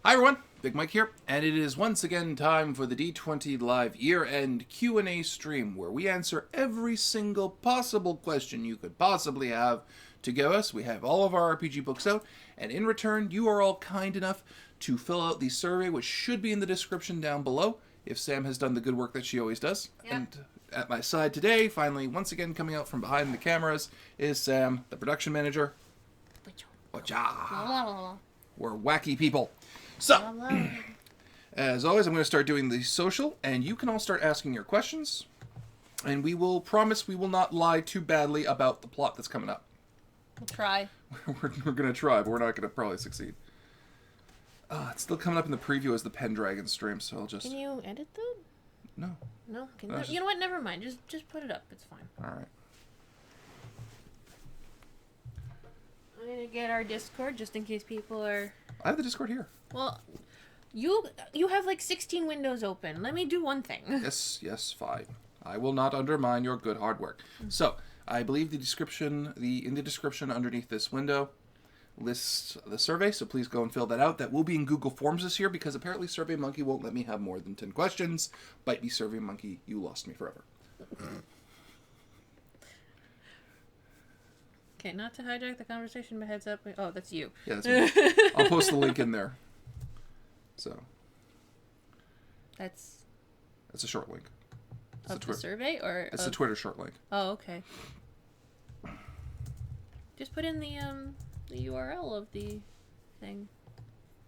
Hi everyone, Big Mike here, and it is once again time for the D20 Live year-end Q&A stream where we answer every single possible question you could possibly have to give us. We have all of our RPG books out, and in return, you are all kind enough to fill out the survey, which should be in the description down below, if Sam has done the good work that she always does. Yep. And at my side today, finally, once again coming out from behind the cameras, is Sam, the production manager. Wacha. We're wacky people. So, as always, I'm going to start doing the social, and you can all start asking your questions, and we will promise we will not lie too badly about the plot that's coming up. We'll try. We're going to try, but we're not going to probably succeed. It's still coming up in the preview as the Pendragon stream, so I'll just... Can you edit that? No. No? Just... You know what? Never mind. Just put it up. It's fine. Alright. I'm going to get our Discord just in case people are... I have the Discord here. Well, you have like 16 windows open. Let me do one thing. Yes, fine. I will not undermine your good hard work. So, I believe in the description underneath this window lists the survey, so please go and fill that out. That will be in Google Forms this year because apparently SurveyMonkey won't let me have more than 10 questions. Bite me, SurveyMonkey, you lost me forever. Okay, not to hijack the conversation, but heads up. Oh, that's you. Yeah, that's me. I'll post the link in there. So. That's a short link. It's of the survey? Or it's a Twitter short link. Oh, okay. Just put in the URL of the thing.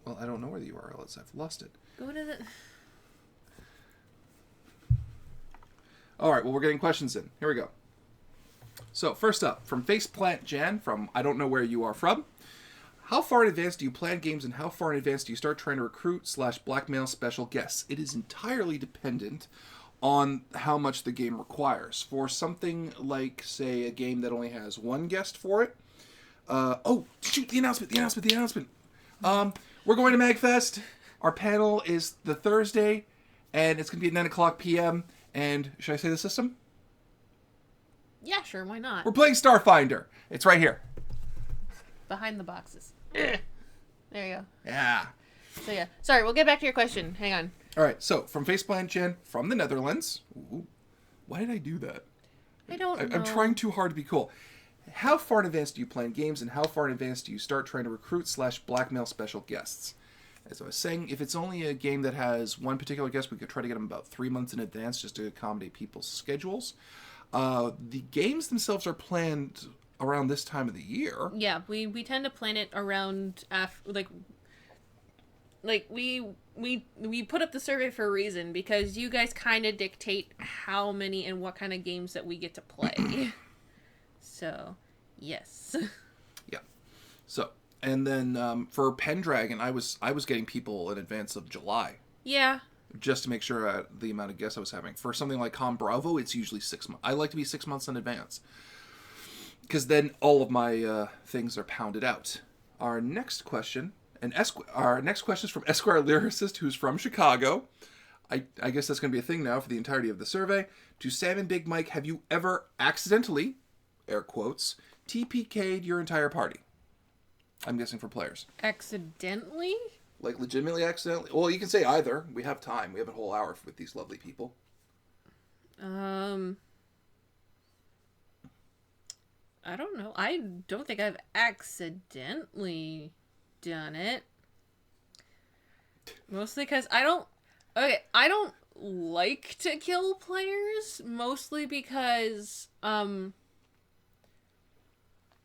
Well, I don't know where the URL is. I've lost it. Go to the... Alright, well, we're getting questions in. Here we go. So, first up, from Faceplant Jan, from I don't know where you are from. How far in advance do you plan games and how far in advance do you start trying to recruit/blackmail special guests? It is entirely dependent on how much the game requires. For something like, say, a game that only has one guest for it. Oh, shoot, the announcement. We're going to MagFest. Our panel is the Thursday, and it's going to be at 9 o'clock p.m. And should I say the system? Yeah, sure, why not? We're playing Starfinder. It's right here. Behind the boxes. There you go. Yeah. So yeah. Sorry, we'll get back to your question. Hang on. Alright, so from Faceplant Jen from the Netherlands. Ooh, why did I do that? I don't know. I'm trying too hard to be cool. How far in advance do you plan games and how far in advance do you start trying to recruit/blackmail special guests? As I was saying, if it's only a game that has one particular guest, we could try to get them about 3 months in advance just to accommodate people's schedules. The games themselves are planned around this time of the year. Yeah, we tend to plan it around after, like we put up the survey for a reason because you guys kind of dictate how many and what kind of games that we get to play. So, yes. Yeah. So, and then for Pendragon, I was getting people in advance of July. Yeah. Just to make sure the amount of guests I was having. For something like Com Bravo, it's usually 6 months. I like to be 6 months in advance. Because then all of my things are pounded out. Our next question is from Esquire Lyricist, who's from Chicago. I guess that's going to be a thing now for the entirety of the survey. To Sam and Big Mike, have you ever accidentally, air quotes, TPK'd your entire party? I'm guessing for players. Accidentally? Like, legitimately accidentally? Well, you can say either. We have time. We have a whole hour with these lovely people. I don't know. I don't think I've accidentally done it. Mostly because I don't like to kill players. Mostly because, I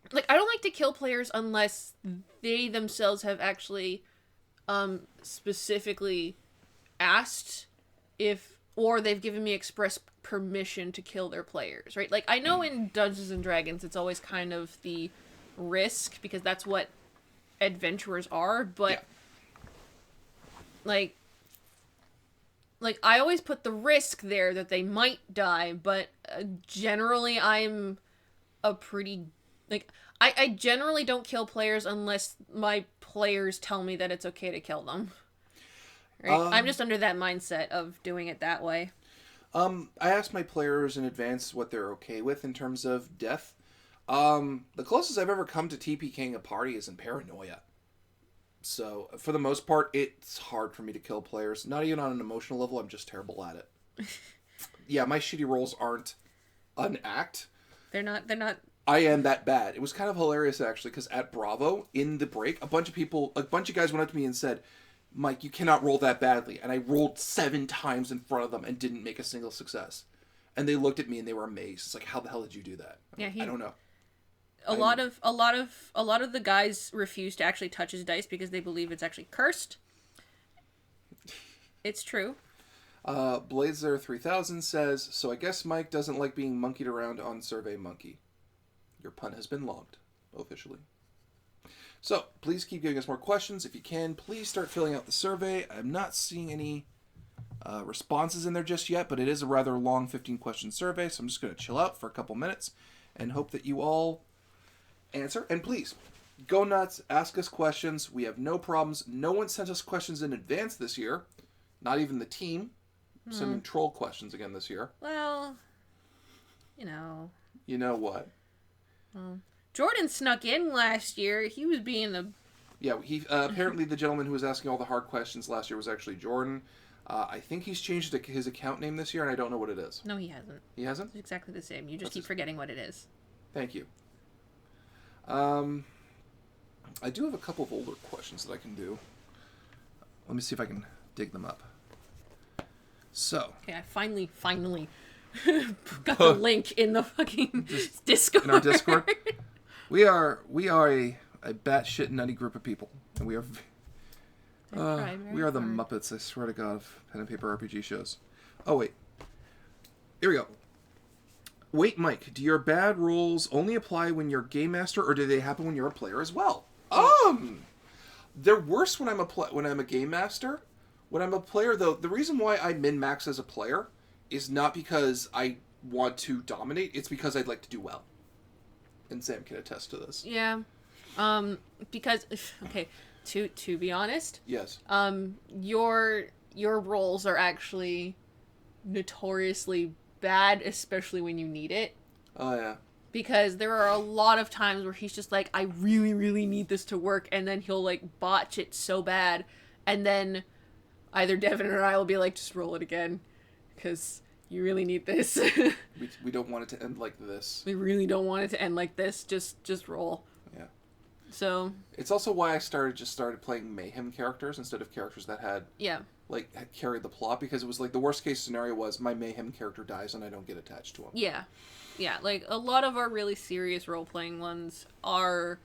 don't like to kill players unless they themselves have actually, specifically asked or they've given me express permission to kill their players, right? Like, I know in Dungeons and Dragons it's always kind of the risk, because that's what adventurers are, but, yeah. Like, I always put the risk there that they might die, but generally I'm a pretty, I generally don't kill players unless my players tell me that it's okay to kill them. Right? I'm just under that mindset of doing it that way. I ask my players in advance what they're okay with in terms of death. The closest I've ever come to TPKing a party is in Paranoia. So, for the most part, it's hard for me to kill players. Not even on an emotional level, I'm just terrible at it. Yeah, my shitty rolls aren't an act. They're not. I am that bad. It was kind of hilarious, actually, because at Bravo, in the break, a bunch of guys went up to me and said, Mike, you cannot roll that badly. And I rolled 7 times in front of them and didn't make a single success. And they looked at me and they were amazed. It's like, how the hell did you do that? I don't know. A lot of the guys refuse to actually touch his dice because they believe it's actually cursed. It's true. Blazer 3000 says, so I guess Mike doesn't like being monkeyed around on Survey Monkey. Your pun has been logged, officially. So, please keep giving us more questions. If you can, please start filling out the survey. I'm not seeing any responses in there just yet, but it is a rather long 15-question survey, so I'm just going to chill out for a couple minutes and hope that you all answer. And please, go nuts, ask us questions. We have no problems. No one sent us questions in advance this year, not even the team. Sending troll questions again this year. Well, you know. You know what? Jordan snuck in last year. He was being a... Yeah, he apparently the gentleman who was asking all the hard questions last year was actually Jordan. I think he's changed his account name this year, and I don't know what it is. No, he hasn't. He hasn't? It's exactly the same. You just keep forgetting what it is. Thank you. I do have a couple of older questions that I can do. Let me see if I can dig them up. So. Okay, I finally got the link in the fucking Discord. In our Discord. We are a batshit nutty group of people, and we are the Muppets. I swear to God, of pen and paper RPG shows. Oh wait, here we go. Wait, Mike, do your bad rolls only apply when you're game master, or do they happen when you're a player as well? They're worse when I'm a game master. When I'm a player, though, the reason why I min-max as a player is not because I want to dominate, it's because I'd like to do well. And Sam can attest to this. Yeah. Because, okay, to be honest. Yes. Your rolls are actually notoriously bad, especially when you need it. Oh, yeah. Because there are a lot of times where he's just like, I really, really need this to work, and then he'll, like, botch it so bad, and then either Devin or I will be like, just roll it again, because you really need this. we don't want it to end like this. We really don't want it to end like this. Just roll. Yeah. So. It's also why I started playing mayhem characters instead of characters that had carried the plot, because it was like the worst case scenario was my mayhem character dies and I don't get attached to him. Yeah. Yeah, like a lot of our really serious role playing ones are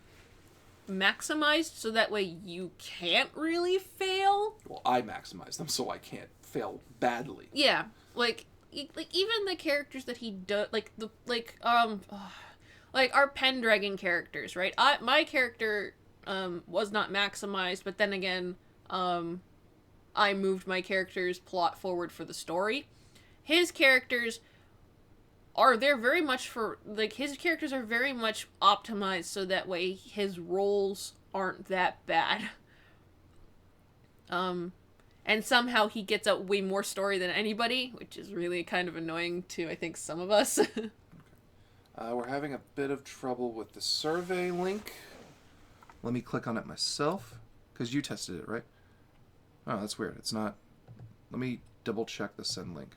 maximized so that way you can't really fail. Well, I maximize them so I can't fail badly. Yeah, like even the characters that he does, like our Pendragon characters, right? My character was not maximized, but then again, I moved my character's plot forward for the story. His characters are there very much for, like, his characters are very much optimized so that way his roles aren't that bad. And somehow he gets out way more story than anybody, which is really kind of annoying to, I think, some of us. Okay. We're having a bit of trouble with the survey link. Let me click on it myself, because you tested it, right? Oh, that's weird. It's not. Let me double check the send link.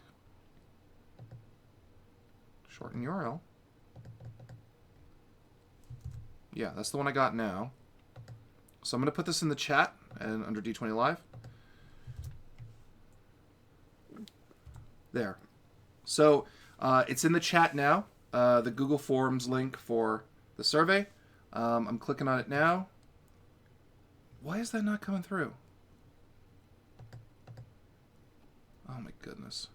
Shorten URL. Yeah, that's the one I got now. So I'm going to put this in the chat and under D20 Live. There. So it's in the chat now. The Google Forms link for the survey. I'm clicking on it now. Why is that not coming through? Oh my goodness.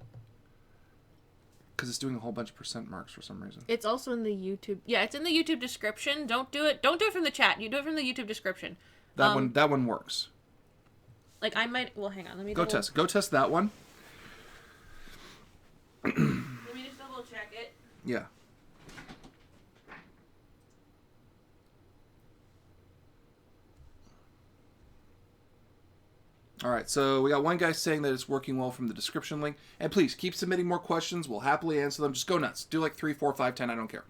Because it's doing a whole bunch of percent marks for some reason. It's also in the YouTube. Yeah, it's in the YouTube description. Don't do it from the chat. You do it from the YouTube description. That one works. Like I might. Well, hang on. Let me go test that one. Let me just double check it. Yeah. All right, so we got one guy saying that it's working well from the description link. And please, keep submitting more questions. We'll happily answer them. Just go nuts. Do like 3, 4, 5, 10. I don't care.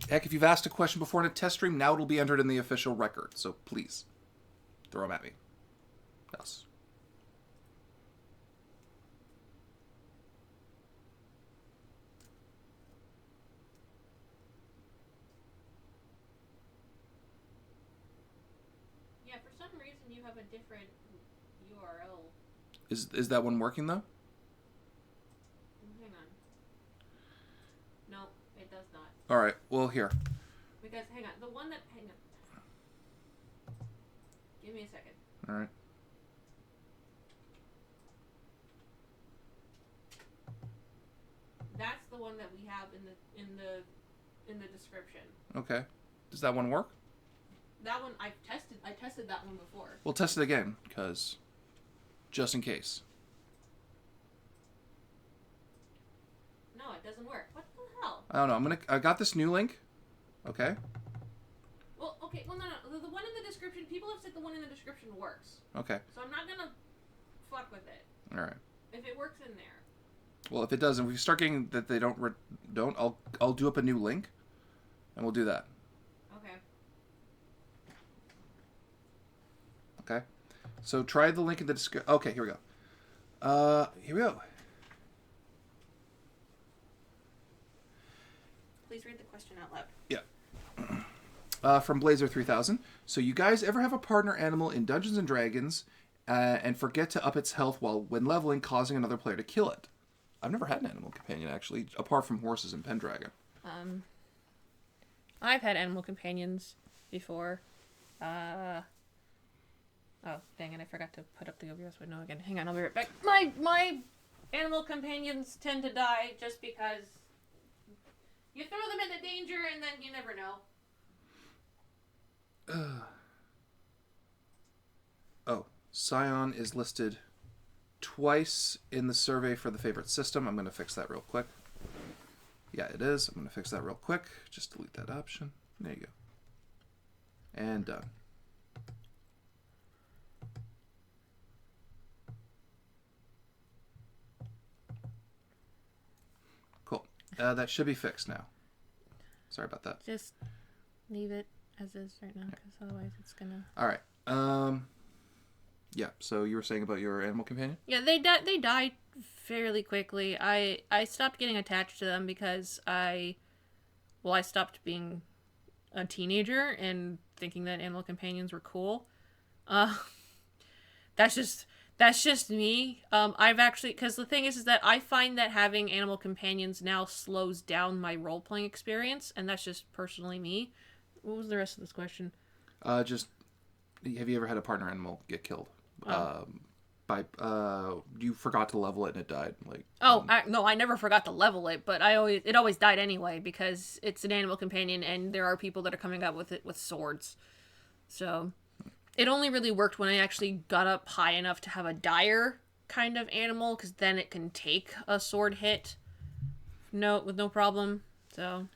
Heck, if you've asked a question before in a test stream, now it'll be entered in the official record. So please, throw them at me. Yes. Yeah, for some reason you have a different URL. Is that one working, though? Hang on. No, it does not. All right. Well, here. Because, hang on. The one that... Hang on. Give me a second. All right. That's the one that we have in the description. Okay. Does that one work? That one I tested that one before. We'll test it again, because just in case. No, it doesn't work. What the hell? I don't know. I got this new link. Okay. Well, okay. Well, no. The one in the description. People have said the one in the description works. Okay. So I'm not gonna fuck with it. All right. If it works in there. Well, if it doesn't, if we start getting that they don't, I'll do up a new link, and we'll do that. Okay. Okay. So try the link in the description. Okay, here we go. Here we go. Please read the question out loud. Yeah. From Blazer 3000. So you guys ever have a partner animal in Dungeons and Dragons and forget to up its health when leveling, causing another player to kill it? I've never had an animal companion, actually, apart from horses and Pendragon. I've had animal companions before. Oh, dang it, I forgot to put up the OBS window again. Hang on, I'll be right back. My animal companions tend to die just because you throw them into danger and then you never know. Oh, Scion is listed twice in the survey for the favorite system. I'm going to fix that real quick. Yeah, it is. I'm going to fix that real quick. Just delete that option. There you go. And done. Cool. That should be fixed now. Sorry about that. Just leave it as is right now, because otherwise it's gonna... All right. Yeah, so you were saying about your animal companion? Yeah, they died fairly quickly. I stopped getting attached to them because I stopped being a teenager and thinking that animal companions were cool. That's just me. I've actually, because the thing is that I find that having animal companions now slows down my role-playing experience, and that's just personally me. What was the rest of this question? Just, have you ever had a partner animal get killed? You forgot to level it and it died. No, I never forgot to level it, but it always died anyway because it's an animal companion and there are people that are coming up with it with swords. So it only really worked when I actually got up high enough to have a dire kind of animal, because then it can take a sword hit with no problem. So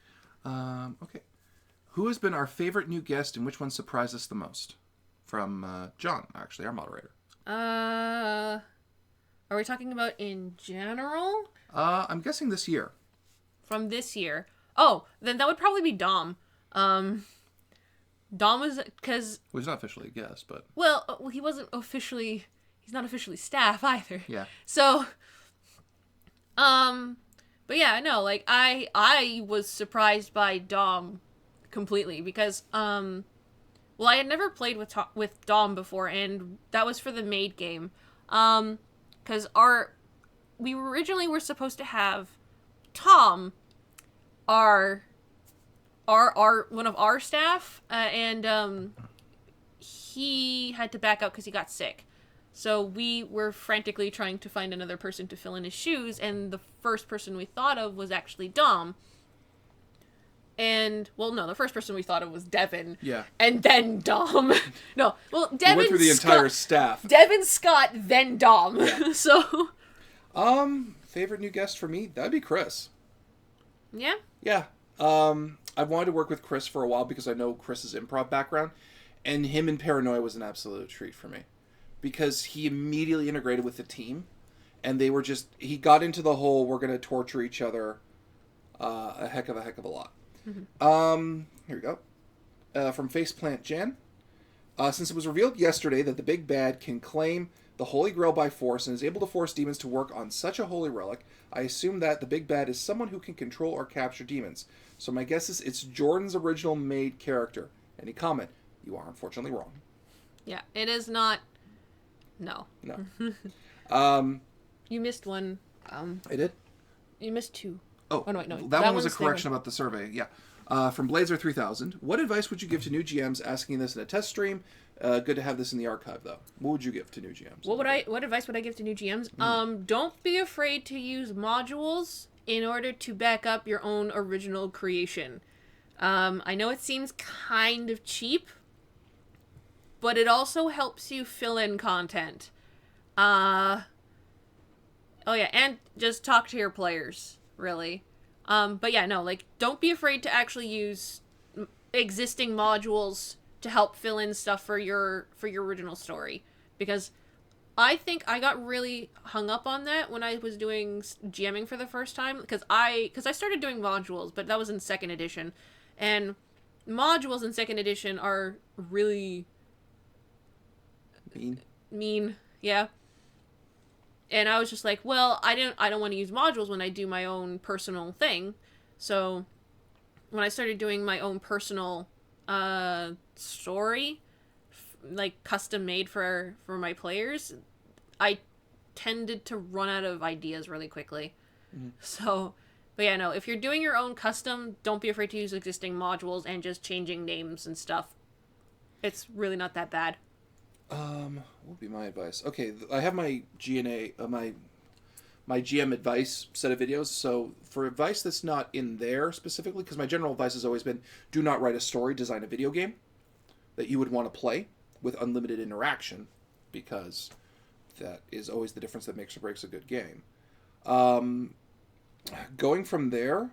okay. Who has been our favorite new guest and which one surprised us the most? From John, actually, our moderator. Are we talking about in general? I'm guessing this year. From this year. Oh, then that would probably be Dom. Dom was, because... Well, he's not officially a guest, but... Well, he wasn't officially... He's not officially staff, either. Yeah. So, but yeah, no, like, I was surprised by Dom completely, because, well, I had never played with Dom before, and that was for the maid game. Because we originally were supposed to have Tom, one of our staff, and he had to back out because he got sick. So we were frantically trying to find another person to fill in his shoes, and the first person we thought of was actually Dom. And, well, no, the first person we thought of was Devin. Yeah. And then Dom. No, well, Devin, went through the entire staff. Devin, Scott, then Dom. Yeah. So. Favorite new guest for me? That'd be Chris. Yeah? Yeah. I've wanted to work with Chris for a while because I know Chris's improv background. And him in Paranoia was an absolute treat for me. Because he immediately integrated with the team. And they were he got into the whole, we're going to torture each other a heck of a lot. Here we go. From Faceplant Jan. Since it was revealed yesterday that the Big Bad can claim the Holy Grail by force and is able to force demons to work on such a holy relic, I assume that the Big Bad is someone who can control or capture demons. So my guess is it's Jordan's original made character. Any comment? You are unfortunately wrong. Yeah, it is not. No. No. You missed one. I did? You missed two. Oh, no, wait, no. That one was a one's correction about the survey. Yeah. From Blazer 3000. What advice would you give to new GMs asking this in a test stream? Good to have this in the archive, though. What would you give to new GMs? What advice would I give to new GMs? Don't be afraid to use modules in order to back up your own original creation. I know it seems kind of cheap, but it also helps you fill in content. Oh yeah, and just talk to your players, really. But yeah, no, like, don't be afraid to actually use existing modules to help fill in stuff for your original story, because I think I got really hung up on that when I was doing GMing for the first time, because I started doing modules, but that was in 2nd edition, and modules in 2nd edition are really mean, yeah. And I was just like, well, I don't want to use modules when I do my own personal thing. So when I started doing my own personal story, like custom made for my players, I tended to run out of ideas really quickly. Mm-hmm. So, but yeah, no, if you're doing your own custom, don't be afraid to use existing modules and just changing names and stuff. It's really not that bad. What would be my advice? Okay, I have my GNA, my GM advice set of videos. So for advice that's not in there specifically, because my general advice has always been, do not write a story, design a video game that you would want to play with unlimited interaction, because that is always the difference that makes or breaks a good game. Going from there,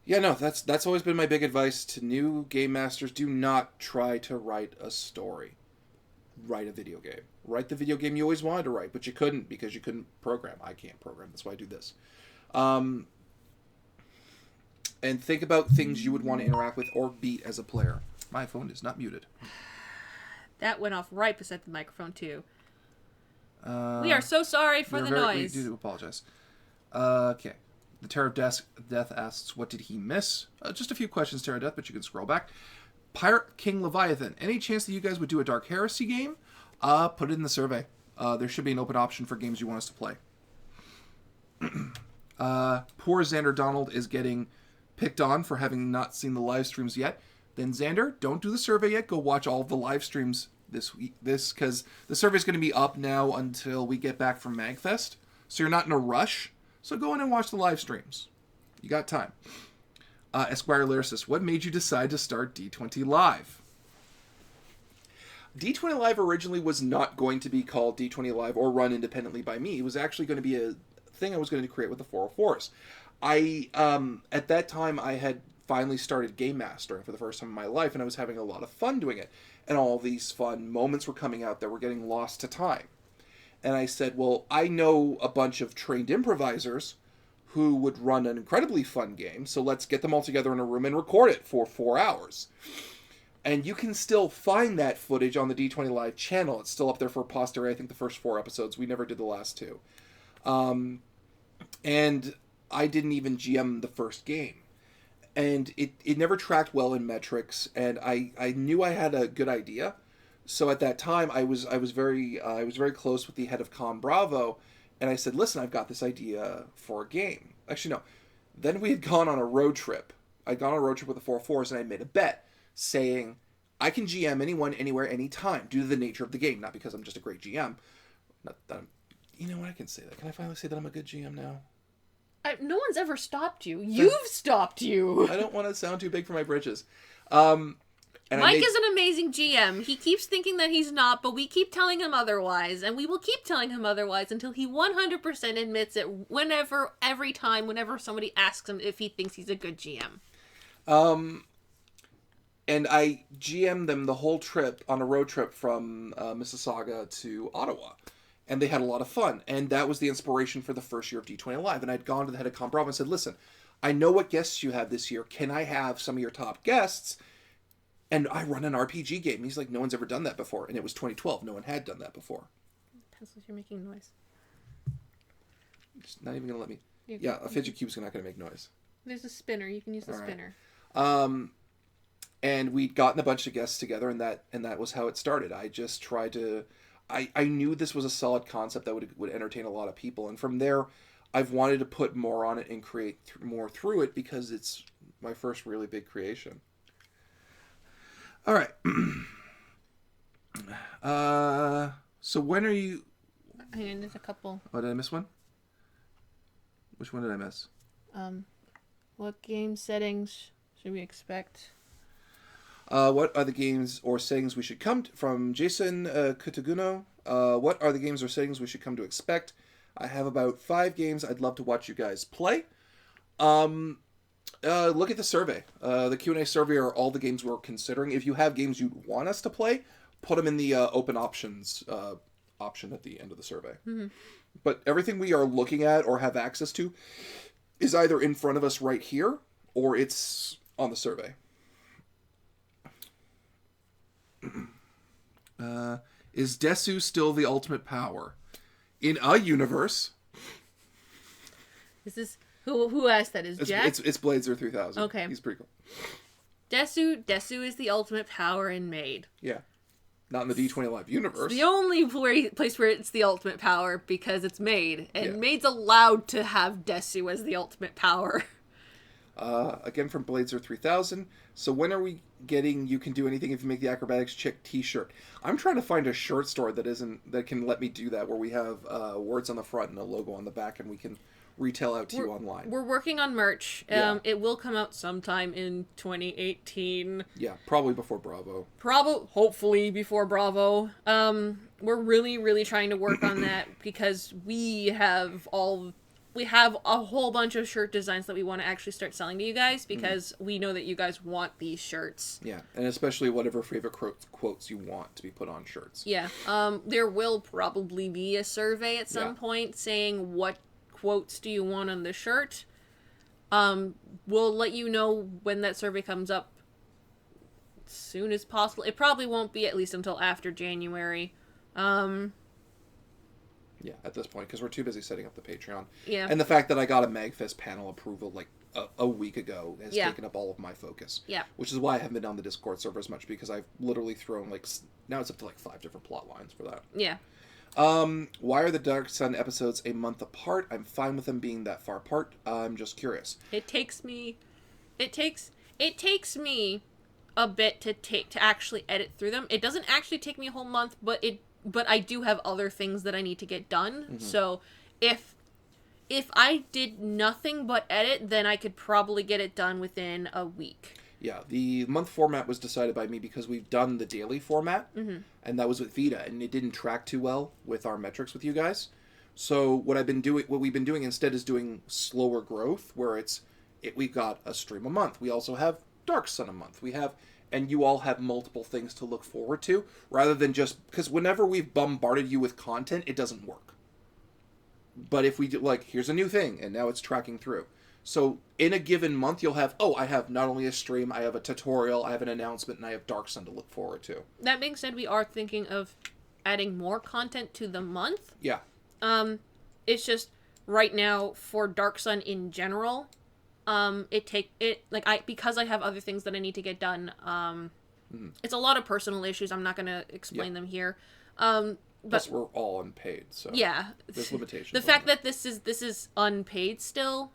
yeah, no, that's always been my big advice to new game masters. Do not try to write a story. Write a video game. Write the video game you always wanted to write, but you couldn't because you couldn't program. I can't program. That's why I do this. And think about things you would want to interact with or beat as a player. My phone is not muted. That went off right beside the microphone, too. We are so sorry for the noise. We do apologize. Okay. The Terror of Death asks, what did he miss? Just a few questions, Terror of Death, but you can scroll back. Pirate King Leviathan. Any chance that you guys would do a Dark Heresy game? Put it in the survey. There should be an open option for games you want us to play. Poor Xander Donald is getting picked on for having not seen the live streams yet. Then Xander, don't do the survey yet. Go watch all of the live streams this week. Because the survey's going to be up now until we get back from MagFest. So you're not in a rush. So go in and watch the live streams. You got time. Esquire Lyricist, what made you decide to start D20 Live? D20 Live originally was not going to be called D20 Live or run independently by me. It was actually going to be a thing I was going to create with the 404s. At that time, I had finally started game mastering for the first time in my life, and I was having a lot of fun doing it. And all these fun moments were coming out that were getting lost to time. And I said, well, I know a bunch of trained improvisers who would run an incredibly fun game, so let's get them all together in a room and record it for 4 hours. And you can still find that footage on the D20 Live channel. It's still up there for posterity. I think the first 4 episodes. We never did the last 2. And I didn't even GM the first game. And it never tracked well in metrics, and I knew I had a good idea. So at that time, I was very close with the head of Com Bravo, and I said, "Listen, I've got this idea for a game." Actually, no. Then we had gone on a road trip. I'd gone on a road trip with the 404s, and I made a bet saying, "I can GM anyone, anywhere, anytime, due to the nature of the game, not because I'm just a great GM." Not that you know what? I can say that. Can I finally say that I'm a good GM now? No one's ever stopped you. You've stopped you. I don't want to sound too big for my britches. Mike is an amazing GM. He keeps thinking that he's not, but we keep telling him otherwise, and we will keep telling him otherwise until he 100% admits it every time, whenever somebody asks him if he thinks he's a good GM. And I GM'd them the whole trip on a road trip from Mississauga to Ottawa. And they had a lot of fun. And that was the inspiration for the first year of D20 Live. And I'd gone to the head of Com Bravo and said, "Listen, I know what guests you have this year. Can I have some of your top guests? And I run an RPG game. He's like, no one's ever done that before. And it was 2012. No one had done that before. Pencils, you're making noise. It's not even going to let me. Yeah, a fidget cube's not going to make noise. There's a spinner. You can use the spinner. And we'd gotten a bunch of guests together, and that was how it started. I just tried to... I knew this was a solid concept that would entertain a lot of people. And from there, I've wanted to put more on it and create more through it because it's my first really big creation. All right. So when are you... Hang on, there's a couple. Oh, did I miss one? Which one did I miss? What game settings should we expect? What are the games or settings we should come to, from Jason Kutaguno? What are the games or settings we should come to expect? I have about 5 games I'd love to watch you guys play. Look at the survey. The Q&A survey are all the games we're considering. If you have games you'd want us to play, put them in the open options option at the end of the survey. Mm-hmm. But everything we are looking at or have access to is either in front of us right here or it's on the survey. Is Desu still the ultimate power? In a universe. Is this... Who asked that? Is Jack? It's Blazer 3000. Okay. He's pretty cool. Desu is the ultimate power in Maid. Yeah. Not in the D20 Live universe. It's the only place where it's the ultimate power because it's Maid. And yeah. Maid's allowed to have Desu as the ultimate power. Again from Blazer 3000. So when are we getting You Can Do Anything If You Make the Acrobatics Chick t-shirt? I'm trying to find a shirt store that can let me do that, where we have words on the front and a logo on the back, and we can retail out to you online. We're working on merch. Yeah. It will come out sometime in 2018. Yeah, probably before Bravo. Hopefully before Bravo. We're really, really trying to work on that because we have a whole bunch of shirt designs that we want to actually start selling to you guys because we know that you guys want these shirts. Yeah, and especially whatever favorite quotes you want to be put on shirts. Yeah. There will probably be a survey at some point saying what quotes do you want on the shirt. We'll let you know when that survey comes up as soon as possible. It probably won't be at least until after January. Yeah, at this point, because we're too busy setting up the Patreon. Yeah. And the fact that I got a MagFest panel approval like a week ago has taken up all of my focus. Yeah. Which is why I haven't been on the Discord server as much, because I've literally thrown now it's up to 5 different plot lines for that. Yeah. Why are the Dark Sun episodes a month apart? I'm fine with them being that far apart. I'm just curious. It takes me a bit to actually edit through them. It doesn't actually take me a whole month, but I do have other things that I need to get done. Mm-hmm. So if I did nothing but edit, then I could probably get it done within a week. Yeah, the month format was decided by me because we've done the daily format, and that was with Vita, and it didn't track too well with our metrics with you guys. So what we've been doing instead is doing slower growth, where we've got a stream a month. We also have Dark Sun a month. And you all have multiple things to look forward to, rather than just, because whenever we've bombarded you with content, it doesn't work. But if we do, here's a new thing, and now it's tracking through. So in a given month, you'll have, I have not only a stream, I have a tutorial, I have an announcement, and I have Dark Sun to look forward to. That being said, we are thinking of adding more content to the month. Yeah. It's just, right now, for Dark Sun in general, because I have other things that I need to get done, it's a lot of personal issues. I'm not going to explain them here. Plus, we're all unpaid, so yeah, there's limitations. The fact that this is unpaid still,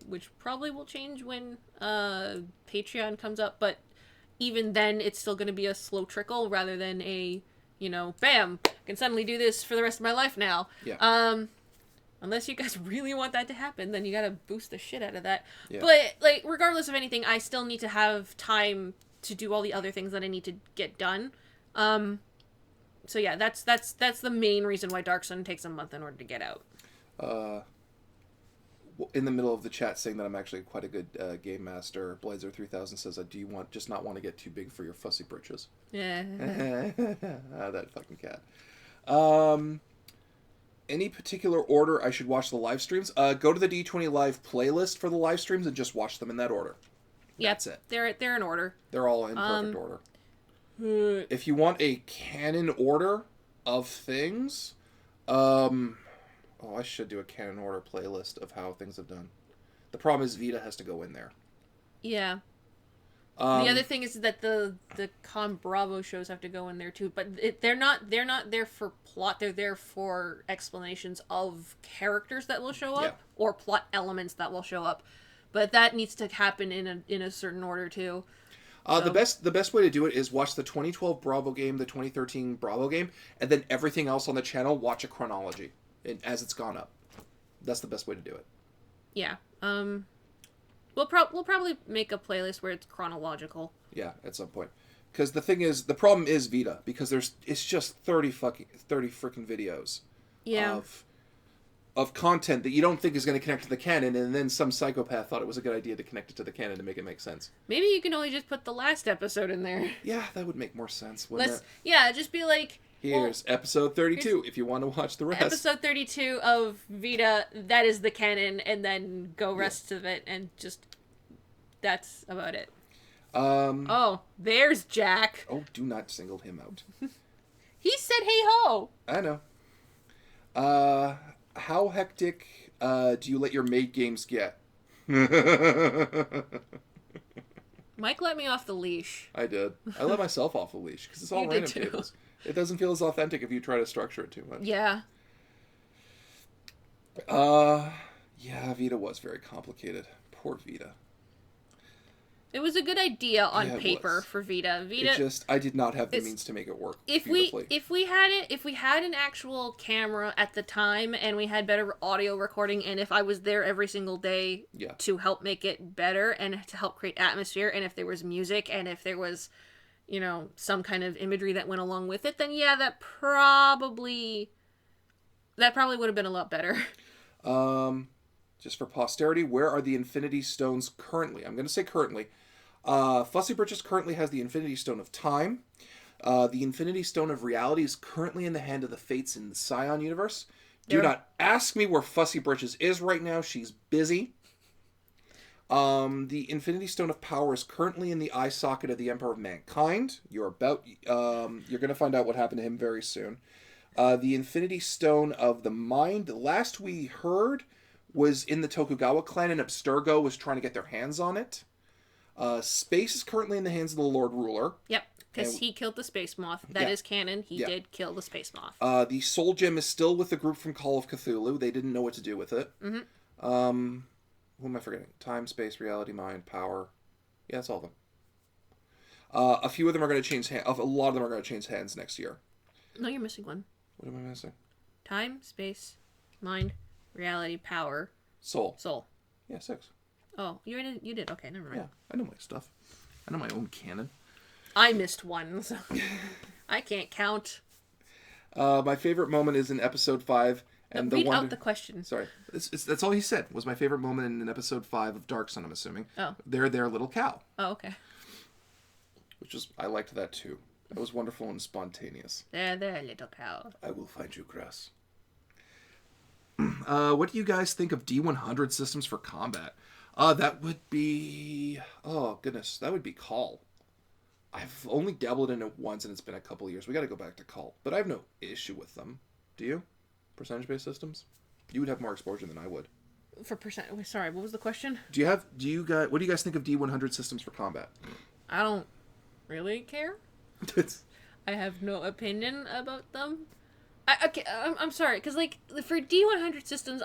which probably will change when Patreon comes up, but even then, it's still going to be a slow trickle rather than a, bam, I can suddenly do this for the rest of my life now. Yeah. Unless you guys really want that to happen, then you gotta boost the shit out of that. Yeah. But, regardless of anything, I still need to have time to do all the other things that I need to get done. So yeah, that's the main reason why Dark Sun takes a month in order to get out. In the middle of the chat saying that I'm actually quite a good game master, Blazer 3000 says, do you not want to get too big for your fussy britches? Yeah. That fucking cat. Any particular order I should watch the live streams? Go to the D20 Live playlist for the live streams and just watch them in that order. That's it. They're in order. They're all in perfect order. If you want a canon order of things, I should do a canon order playlist of how things have done. The problem is Vita has to go in there. Yeah. The other thing is that the Con Bravo shows have to go in there too, but they're not there for plot. They're there for explanations of characters that will show up or plot elements that will show up. But that needs to happen in a certain order too. So. The best way to do it is watch the 2012 Bravo game, the 2013 Bravo game, and then everything else on the channel. Watch a chronology as it's gone up. That's the best way to do it. Yeah. We'll probably make a playlist where it's chronological. Yeah, at some point. Because the problem is Vita, because it's just 30 freaking videos. Yeah. Of content that you don't think is going to connect to the canon, and then some psychopath thought it was a good idea to connect it to the canon to make it make sense. Maybe you can only just put the last episode in there. Yeah, that would make more sense. Just be like, here's episode 32 if you want to watch the rest. Episode 32 of Vita, that is the canon, and then go rest of it, and just, that's about it. There's Jack. Oh, do not single him out. He said hey ho. I know. How hectic do you let your maid games get? Mike let me off the leash. I did. I let myself off the leash because it's all random tables. It doesn't feel as authentic if you try to structure it too much. Yeah. Yeah, Vita was very complicated. Poor Vita. It was a good idea on paper for Vita. I did not have the means to make it work. If we had an actual camera at the time and we had better audio recording, and if I was there every single day to help make it better and to help create atmosphere, and if there was music and if there was, some kind of imagery that went along with it, then that probably would have been a lot better. Just for posterity, where are the Infinity Stones currently? I'm going to say currently. Fussy Britches currently has the Infinity Stone of Time. The Infinity Stone of Reality is currently in the hand of the Fates in the Scion universe. Do not ask me where Fussy Britches is right now. She's busy. The Infinity Stone of Power is currently in the eye socket of the Emperor of Mankind. You're going to find out what happened to him very soon. The Infinity Stone of the Mind, last we heard, was in the Tokugawa clan, and Abstergo was trying to get their hands on it. Space is currently in the hands of the Lord Ruler. Yep, because he killed the Space Moth. That is canon. He did kill the Space Moth. The Soul Gem is still with the group from Call of Cthulhu. They didn't know what to do with it. Mm-hmm. Who am I forgetting? Time, space, reality, mind, power. Yeah, that's all of them. A few of them are going to change hands. A lot of them are going to change hands next year. No, you're missing one. What am I missing? Time, space, mind, reality, power, soul. Yeah, 6. Oh, you did. Okay, never mind. Yeah, I know my stuff. I know my own canon. I missed one, so I can't count. My favorite moment is in episode 5. And read out the question. Sorry. That's all he said was my favorite moment in episode 5 of Dark Sun, I'm assuming. Oh. They're their little cow. Oh, okay. I liked that too. That was wonderful and spontaneous. They're their little cow. I will find you, Grass. What do you guys think of D100 systems for combat? That would be... Oh, goodness. That would be Call. I've only dabbled in it once, and it's been a couple of years. We got to go back to Call. But I have no issue with them. Do you? Percentage-based systems? You would have more exposure than I would. Sorry, what was the question? What do you guys think of D100 systems for combat? I don't really care. I have no opinion about them. I'm sorry, because for D100 systems,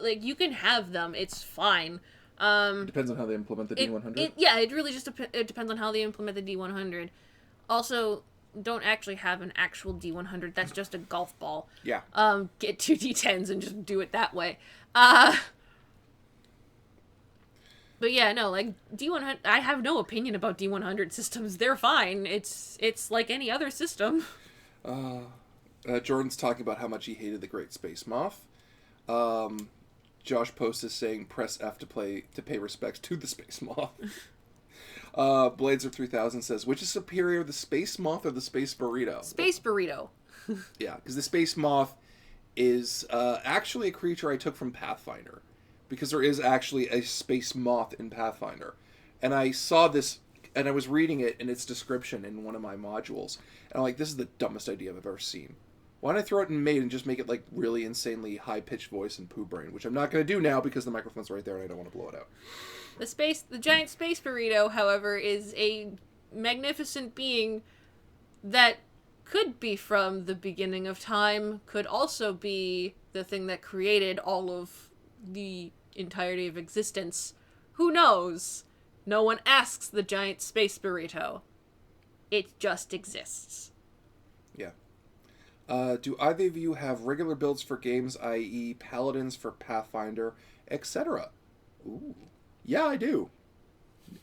you can have them. It's fine. It depends on how they implement the D100. It really just depends on how they implement the D100. Also, don't actually have an actual D100. That's just a golf ball. Yeah. Get 2 D10s and just do it that way. But yeah, no, D100. I have no opinion about D100 systems. They're fine. It's like any other system. Jordan's talking about how much he hated the Great Space Moth. Josh Post is saying press F to pay respects to the Space Moth. Bladeser 3000 says, which is superior, the Space Moth or the Space Burrito? Space Burrito. Yeah, because the Space Moth is actually a creature I took from Pathfinder, because there is actually a space moth in Pathfinder, and I saw this and I was reading it in its description in one of my modules, and I'm like, this is the dumbest idea I've ever seen. Why don't I throw it in Made and just make it like really insanely high pitched voice and poo brain, which I'm not going to do now because the microphone's right there and I don't want to blow it out. The giant space burrito, however, is a magnificent being that could be from the beginning of time, could also be the thing that created all of the entirety of existence. Who knows? No one asks the giant space burrito. It just exists. Yeah. Do either of you have regular builds for games, i.e. paladins for Pathfinder, etc.? Ooh. Yeah, I do.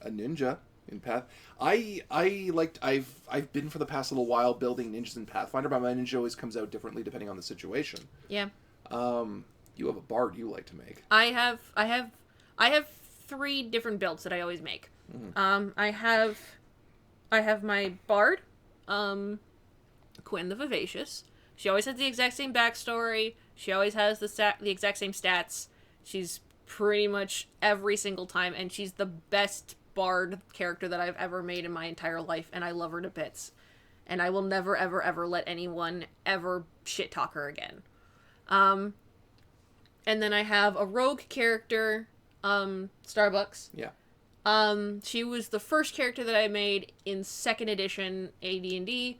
A ninja in Path. I've been for the past little while building ninjas in Pathfinder, but my ninja always comes out differently depending on the situation. Yeah. You have a bard you like to make. I have 3 different builds that I always make. Mm-hmm. I have my bard, Quinn the Vivacious. She always has the exact same backstory. She always has the exact same stats. She's pretty much every single time, and she's the best bard character that I've ever made in my entire life, and I love her to bits. And I will never, ever, ever let anyone ever shit talk her again. And then I have a rogue character, Starbucks. Yeah. She was the first character that I made in 2nd edition AD&D,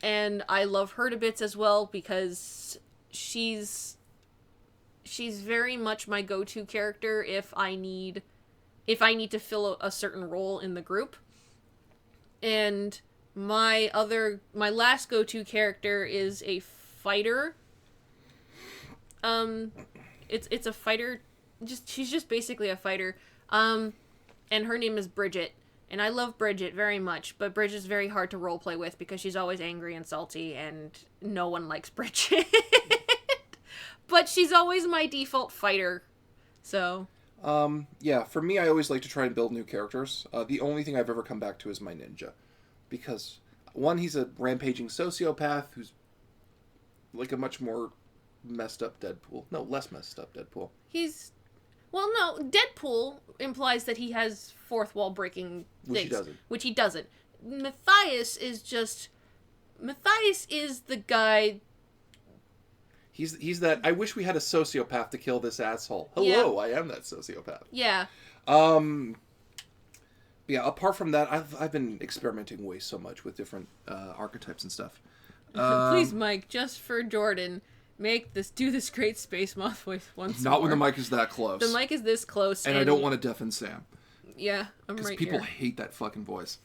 and I love her to bits as well because she's very much my go-to character if I need to fill a certain role in the group. And my last go-to character is a fighter. It's a fighter. She's just basically a fighter. And her name is Bridget. And I love Bridget very much, but Bridget's very hard to roleplay with because she's always angry and salty, and no one likes Bridget. But she's always my default fighter, so... Yeah, for me, I always like to try and build new characters. The only thing I've ever come back to is my ninja. Because, one, he's a rampaging sociopath who's like a much more messed up Deadpool. No, less messed up Deadpool. Well, no, Deadpool implies that he has fourth wall breaking things. Which he doesn't. Matthias is the guy... He's that, I wish we had a sociopath to kill this asshole. Hello, yeah. I am that sociopath. Yeah. Yeah, apart from that, I've been experimenting way so much with different archetypes and stuff. Please, Mike, just for Jordan, do this great space moth voice once Not when the mic is that close. The mic is this close. And I don't want to deafen Sam. Yeah, I'm right here. Because people hate that fucking voice.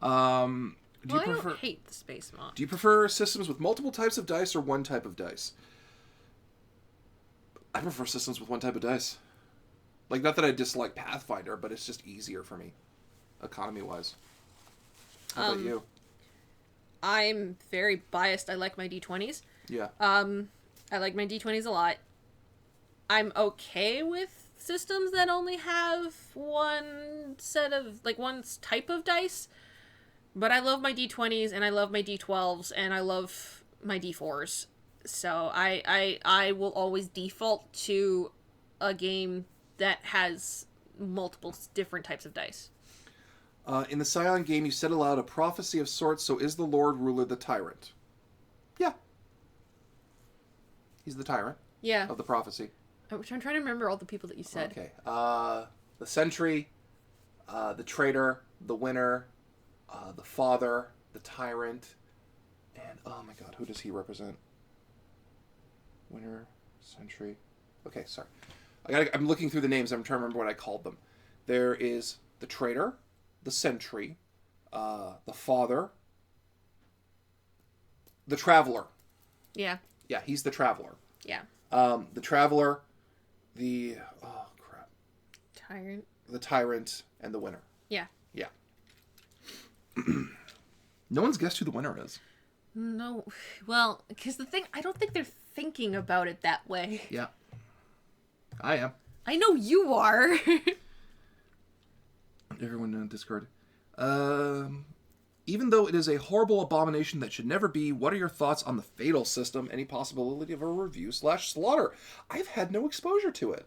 I don't hate the space moth. Do you prefer systems with multiple types of dice or one type of dice? I prefer systems with one type of dice. Like, not that I dislike Pathfinder, but it's just easier for me, economy-wise. How about you? I'm very biased. I like my D20s. Yeah. I like my D20s a lot. I'm okay with systems that only have one type of dice. But I love my D20s, and I love my D12s, and I love my D4s. So I will always default to a game that has multiple different types of dice. In the Scion game, you said aloud a prophecy of sorts, so is the Lord Ruler the tyrant? Yeah. He's the tyrant. Yeah. Of the prophecy. I'm trying to remember all the people that you said. Okay. The Sentry, the Traitor, the Winner, the Father, the Tyrant, and oh my god, who does he represent? Winner, Sentry. Okay, sorry. I'm looking through the names. I'm trying to remember what I called them. There is the Traitor, the Sentry, the Father, the Traveler. Yeah. Yeah, he's the Traveler. Yeah. The Traveler, Tyrant. The Tyrant, and the Winner. Yeah. Yeah. No one's guessed who the winner is. No. Well, because the thing, I don't think they're thinking about it that way. Yeah. I am. I know you are. Everyone on Discord. Even though it is a horrible abomination that should never be, what are your thoughts on the fatal system? Any possibility of a review/slaughter? I've had no exposure to it.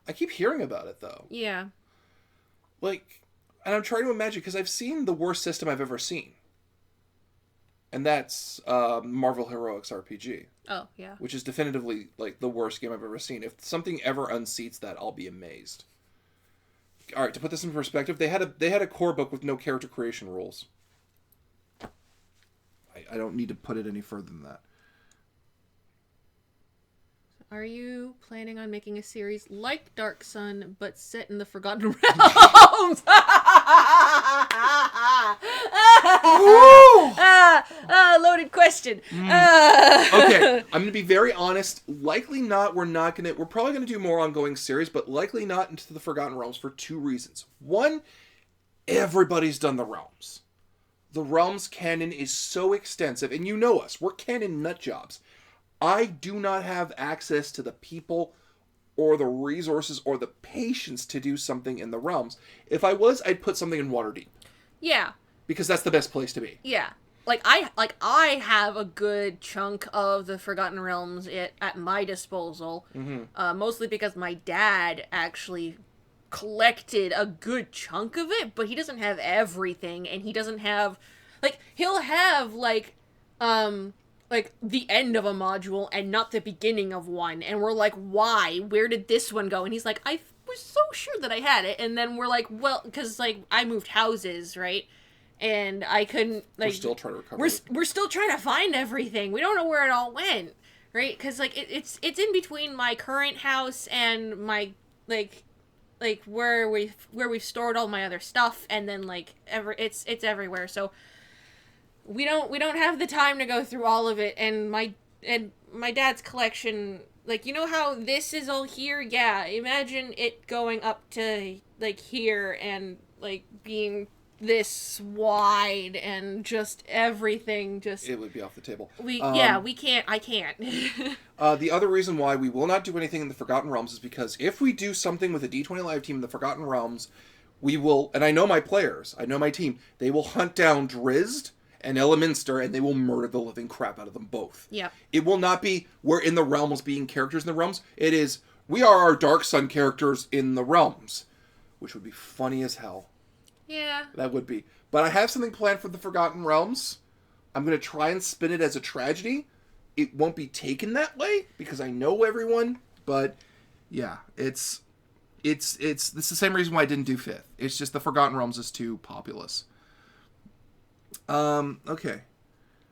I keep hearing about it, though. Yeah. Like, and I'm trying to imagine, because I've seen the worst system I've ever seen. And that's Marvel Heroics RPG. Oh, yeah. Which is definitively, like, the worst game I've ever seen. If something ever unseats that, I'll be amazed. Alright, to put this in perspective, they had a core book with no character creation rules. I don't need to put it any further than that. Are you planning on making a series like Dark Sun, but set in the Forgotten Realms? Loaded question. Okay, I'm going to be very honest. Likely not. We're probably going to do more ongoing series, but likely not into the Forgotten Realms for 2 reasons. One, everybody's done the Realms. The Realms canon is so extensive, and you know us. We're canon nutjobs. I do not have access to the people or the resources or the patience to do something in the Realms. If I was, I'd put something in Waterdeep. Yeah. Because that's the best place to be. Yeah. I have a good chunk of the Forgotten Realms at my disposal. Mm-hmm. Mostly because my dad actually collected a good chunk of it, but he doesn't have everything, and he doesn't have, like, he'll have, like the end of a module and not the beginning of one, and we're like, why? Where did this one go? And he's like, I was so sure that I had it, and then we're like, well, because, like, I moved houses, right? And I couldn't, like... We're still trying to recover We're still trying to find everything. We don't know where it all went, right? Because, like, it's in between my current house and my, like where we've stored all my other stuff, and then, like, it's everywhere, so... We don't have the time to go through all of it, and my dad's collection, like, you know how this is all here? Yeah, imagine it going up to, like, here, and, like, being this wide, and just everything just... It would be off the table. I can't. The other reason why we will not do anything in the Forgotten Realms is because if we do something with the D20 Live team in the Forgotten Realms, we will, and I know my players, I know my team, they will hunt down Drizzt and Elminster, and they will murder the living crap out of them both. Yeah. It will not be, we're in the realms being characters in the realms. It is, we are our Dark Sun characters in the realms. Which would be funny as hell. Yeah. That would be. But I have something planned for the Forgotten Realms. I'm going to try and spin it as a tragedy. It won't be taken that way, because I know everyone. But, yeah, it's the same reason why I didn't do 5th. It's just the Forgotten Realms is too populous. Okay.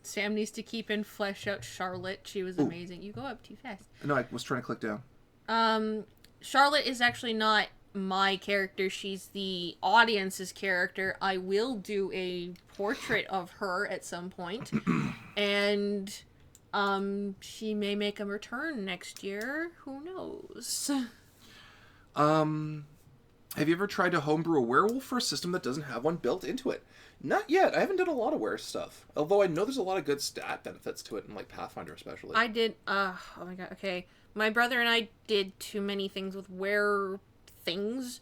Sam needs to keep and flesh out Charlotte. She was amazing. You go up too fast. No, I was trying to click down. Charlotte is actually not my character. She's the audience's character. I will do a portrait of her at some point. And, she may make a return next year. Who knows? Have you ever tried to homebrew a werewolf for a system that doesn't have one built into it? Not yet. I haven't done a lot of were stuff. Although I know there's a lot of good stat benefits to it, in, like, Pathfinder especially. I did, oh my god, okay. My brother and I did too many things with were things.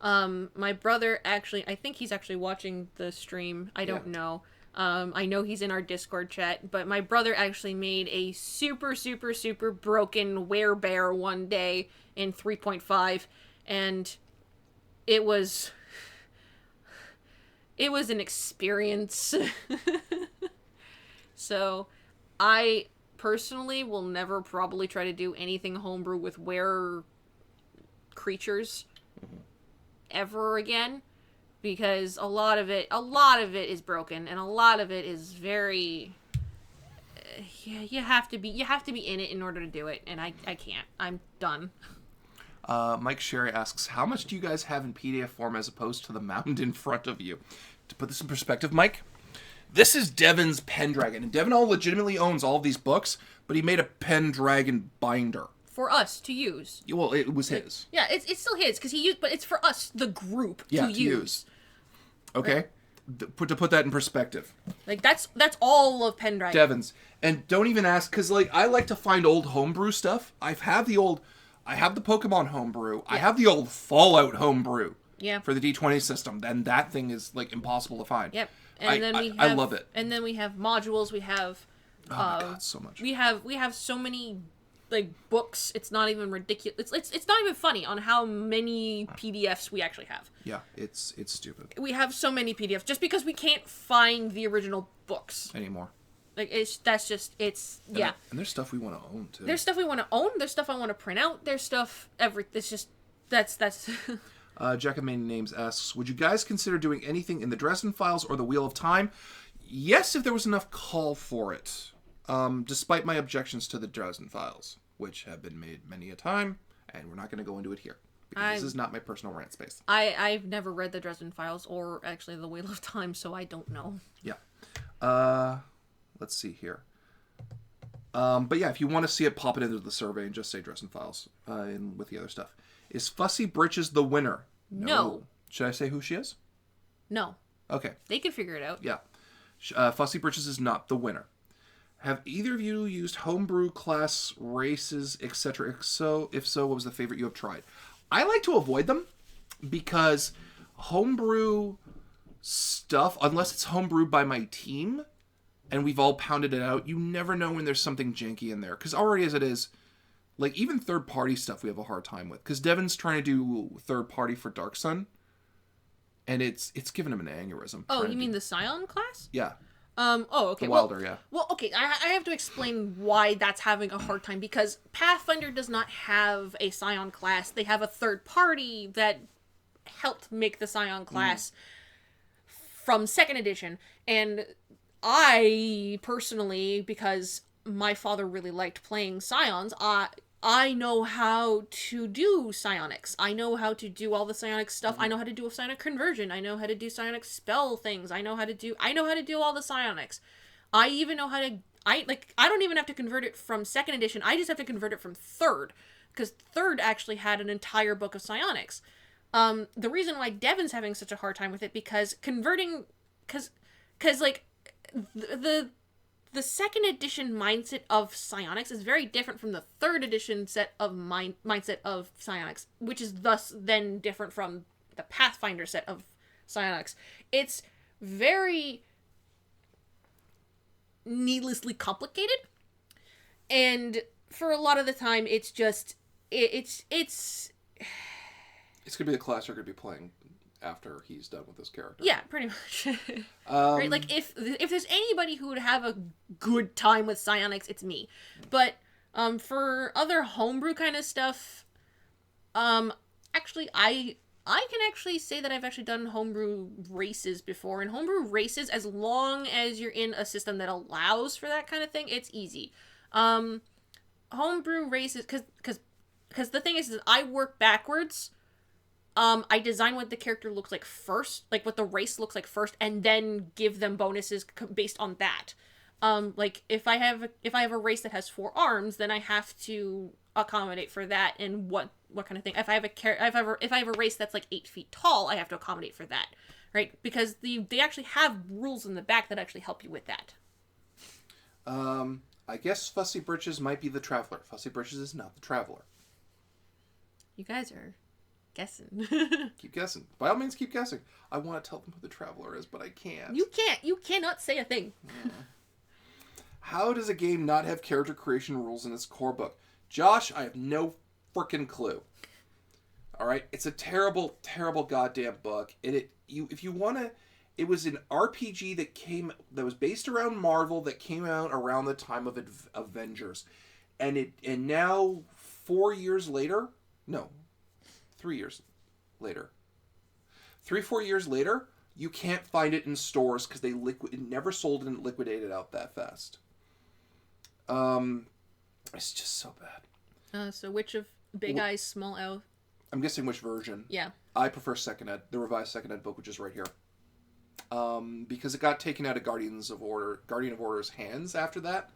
My brother actually, I think he's actually watching the stream. I don't know. I know he's in our Discord chat, but my brother actually made a super, super, super broken werebear one day in 3.5, and it was an experience. So, I personally will never probably try to do anything homebrew with were creatures ever again, because a lot of it is broken, and a lot of it is very you have to be in it in order to do it, and I can't. I'm done. Mike Sherry asks, how much do you guys have in PDF form as opposed to the mound in front of you? To put this in perspective, Mike, this is Devin's Pendragon, and Devin legitimately owns all of these books, but he made a Pendragon binder. For us to use. Well, it was his. Yeah, it's still his, because he used, but it's for us, the group, to use. Okay? Right. To put that in perspective. Like, that's all of Pendragon. Devin's. And don't even ask, because, like, I like to find old homebrew stuff. I have the Pokemon homebrew. Yeah. I have the old Fallout homebrew. Yeah. For the D20 system, then that thing is like impossible to find. Yep. I love it. And then we have modules. We have. Oh my god, so much. We have so many like books. It's not even ridiculous. It's not even funny on how many PDFs we actually have. Yeah, it's stupid. We have so many PDFs just because we can't find the original books Anymore. Like it's yeah. And there's stuff we want to own too. There's stuff we want to own. There's stuff I want to print out. There's stuff it's just that's. Jack of Many Names asks, would you guys consider doing anything in the Dresden Files or the Wheel of Time? Yes, if there was enough call for it. Despite my objections to the Dresden Files, which have been made many a time, and we're not going to go into it here. Because this is not my personal rant space. I've never read the Dresden Files or actually the Wheel of Time, so I don't know. Yeah. Let's see here. But yeah, if you want to see it, pop it into the survey and just say Dresden Files and with the other stuff. Is Fussy Britches the winner? No. Should I say who she is? No. Okay. They can figure it out. Yeah. Fussy Britches is not the winner. Have either of you used homebrew class races, etc.? If so, what was the favorite you have tried? I like to avoid them because homebrew stuff, unless it's homebrewed by my team and we've all pounded it out, you never know when there's something janky in there. Because already as it is, like even third-party stuff we have a hard time with. Because Devin's trying to do third-party for Dark Sun, and it's giving him an aneurysm. Oh, you mean the Scion class? Yeah. Oh, okay. The Wilder, yeah. Well, okay, I have to explain why that's having a hard time, because Pathfinder does not have a Scion class. They have a third party that helped make the Scion class from 2nd edition, and I, personally, because my father really liked playing Scions, I know how to do psionics. I know how to do all the psionic stuff. I know how to do a psionic conversion. I know how to do psionic spell things. I know how to do all the psionics. I even know how to I don't even have to convert it from 2nd edition. I just have to convert it from 3rd, because 3rd actually had an entire book of psionics. The reason why Devin's having such a hard time with it because converting cuz like the 2nd edition mindset of psionics is very different from the 3rd edition set of mindset of psionics, which is thus then different from the Pathfinder set of psionics. It's very needlessly complicated, and for a lot of the time, it's just it's gonna be the class you're gonna be playing after he's done with his character. Yeah, pretty much. Right? Like, if there's anybody who would have a good time with psionics, it's me. But for other homebrew kind of stuff, actually, I can actually say that I've actually done homebrew races before. And homebrew races, as long as you're in a system that allows for that kind of thing, it's easy. Homebrew races, because the thing is I work backwards. I design what the character looks like first, like what the race looks like first, and then give them bonuses based on that. Like if I have a race that has 4 arms, then I have to accommodate for that and what kind of thing. If I have a race that's like 8 feet tall, I have to accommodate for that, right? Because they actually have rules in the back that actually help you with that. I guess Fussy Britches might be the Traveler. Fussy Britches is not the Traveler. You guys are guessing. Keep guessing. By all means, keep guessing. I want to tell them who the Traveler is, but I can't. You can't. You cannot say a thing. Yeah. How does a game not have character creation rules in its core book? Josh, I have no freaking clue. All right, it's a terrible, terrible goddamn book. If you want to, it was an RPG that was based around Marvel that came out around the time of Avengers, and now 4 years later, no. 3 years later. 3-4 years later, you can't find it in stores because it never sold and liquidated out that fast. It's just so bad. So which of Big Eyes, Small L? I'm guessing which version. Yeah. I prefer Second Ed, the revised Second Ed book, which is right here. Because it got taken out of Guardian of Order's hands after that,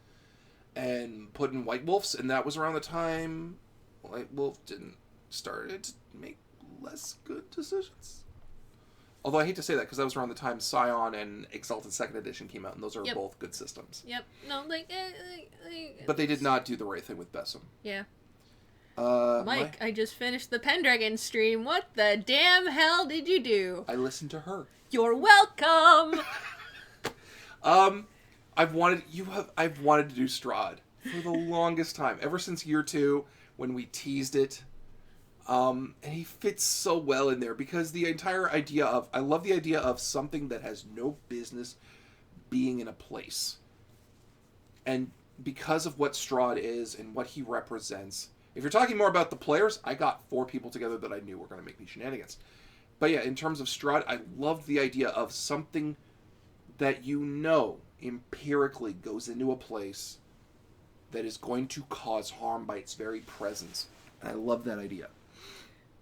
and put in White Wolf's, and that was around the time White Wolf started to make less good decisions. Although I hate to say that because that was around the time Scion and Exalted 2nd Edition came out, and those are both good systems. Yep. No, but they did not do the right thing with Bessem. Yeah. Mike, I just finished the Pendragon stream. What the damn hell did you do? I listened to her. You're welcome. I've wanted to do Strahd for the longest time, ever since year 2 when we teased it. And he fits so well in there because the entire idea of I love the idea of something that has no business being in a place. And because of what Strahd is and what he represents, if you're talking more about the players, I got 4 people together that I knew were going to make these shenanigans. But yeah, in terms of Strahd, I loved the idea of something that empirically goes into a place that is going to cause harm by its very presence. And I love that idea.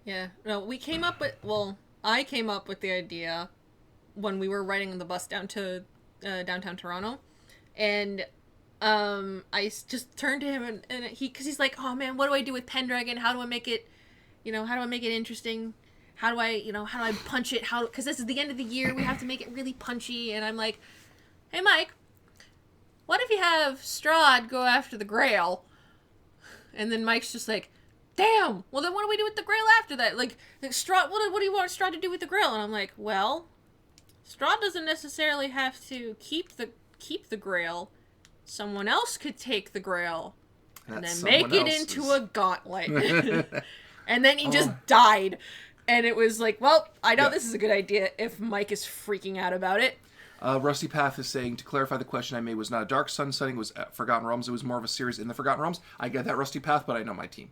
Yeah. No, I came up with the idea when we were riding the bus down to downtown Toronto. And I just turned to him and he's like, oh man, what do I do with Pendragon? How do I make it, interesting? How do I punch it? Because this is the end of the year. We have to make it really punchy. And I'm like, hey, Mike, what if you have Strahd go after the Grail? And then Mike's just like, damn, well then what do we do with the Grail after that? Like Strahd, what do you want Strahd to do with the Grail? And I'm like, well, Strahd doesn't necessarily have to keep the Grail. Someone else could take the Grail and then make it into a gauntlet. And then he just died. And it was like, well, I know this is a good idea if Mike is freaking out about it. Rusty Path is saying, to clarify, the question I made was not a Dark Sun setting, it was Forgotten Realms. It was more of a series in the Forgotten Realms. I get that, Rusty Path, but I know my team.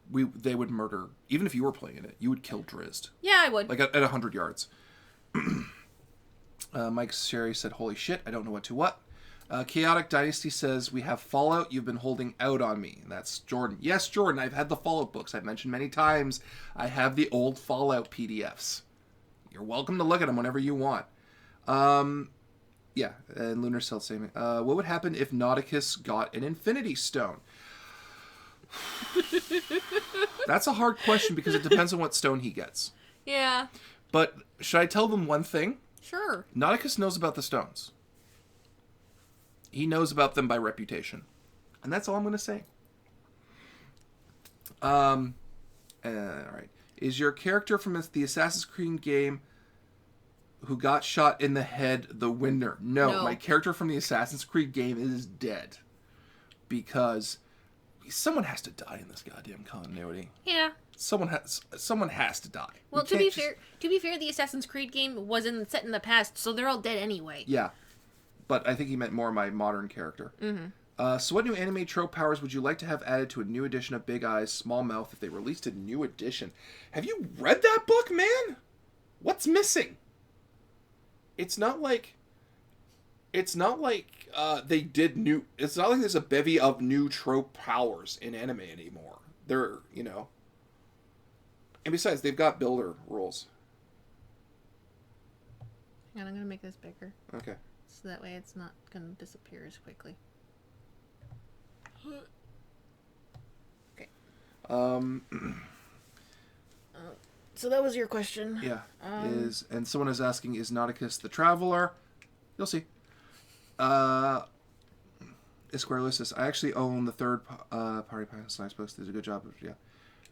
They would murder, even if you were playing it, you would kill Drizzt. Yeah, I would. Like at 100 yards. Mike Sherry said, holy shit, I don't know what. Chaotic Dynasty says, we have Fallout, you've been holding out on me. And that's Jordan. Yes, Jordan, I've had the Fallout books. I've mentioned many times. I have the old Fallout PDFs. You're welcome to look at them whenever you want. Yeah, and Lunar Cell saying, what would happen if Nauticus got an Infinity Stone? That's a hard question because it depends on what stone he gets. Yeah. But should I tell them one thing? Sure. Nauticus knows about the stones. He knows about them by reputation. And that's all I'm going to say. All right. Is your character from the Assassin's Creed game who got shot in the head the winner? No, my character from the Assassin's Creed game is dead. Because someone has to die in this goddamn continuity. Yeah. Someone has to die. Well, to be fair, the Assassin's Creed game wasn't set in the past, so they're all dead anyway. Yeah. But I think he meant more my modern character. Mm-hmm. So what new anime trope powers would you like to have added to a new edition of Big Eyes, Small Mouth if they released a new edition? Have you read that book, man? What's missing? It's not like they did new... It's not like there's a bevy of new trope powers in anime anymore. They're, And besides, they've got builder rules. Hang on, I'm going to make this bigger. Okay. So that way it's not going to disappear as quickly. Okay. So that was your question. Yeah. And someone is asking, is Nauticus the Traveler? You'll see. Esquareless says, I actually own the third party podcast. I suppose they did a good job. Yeah.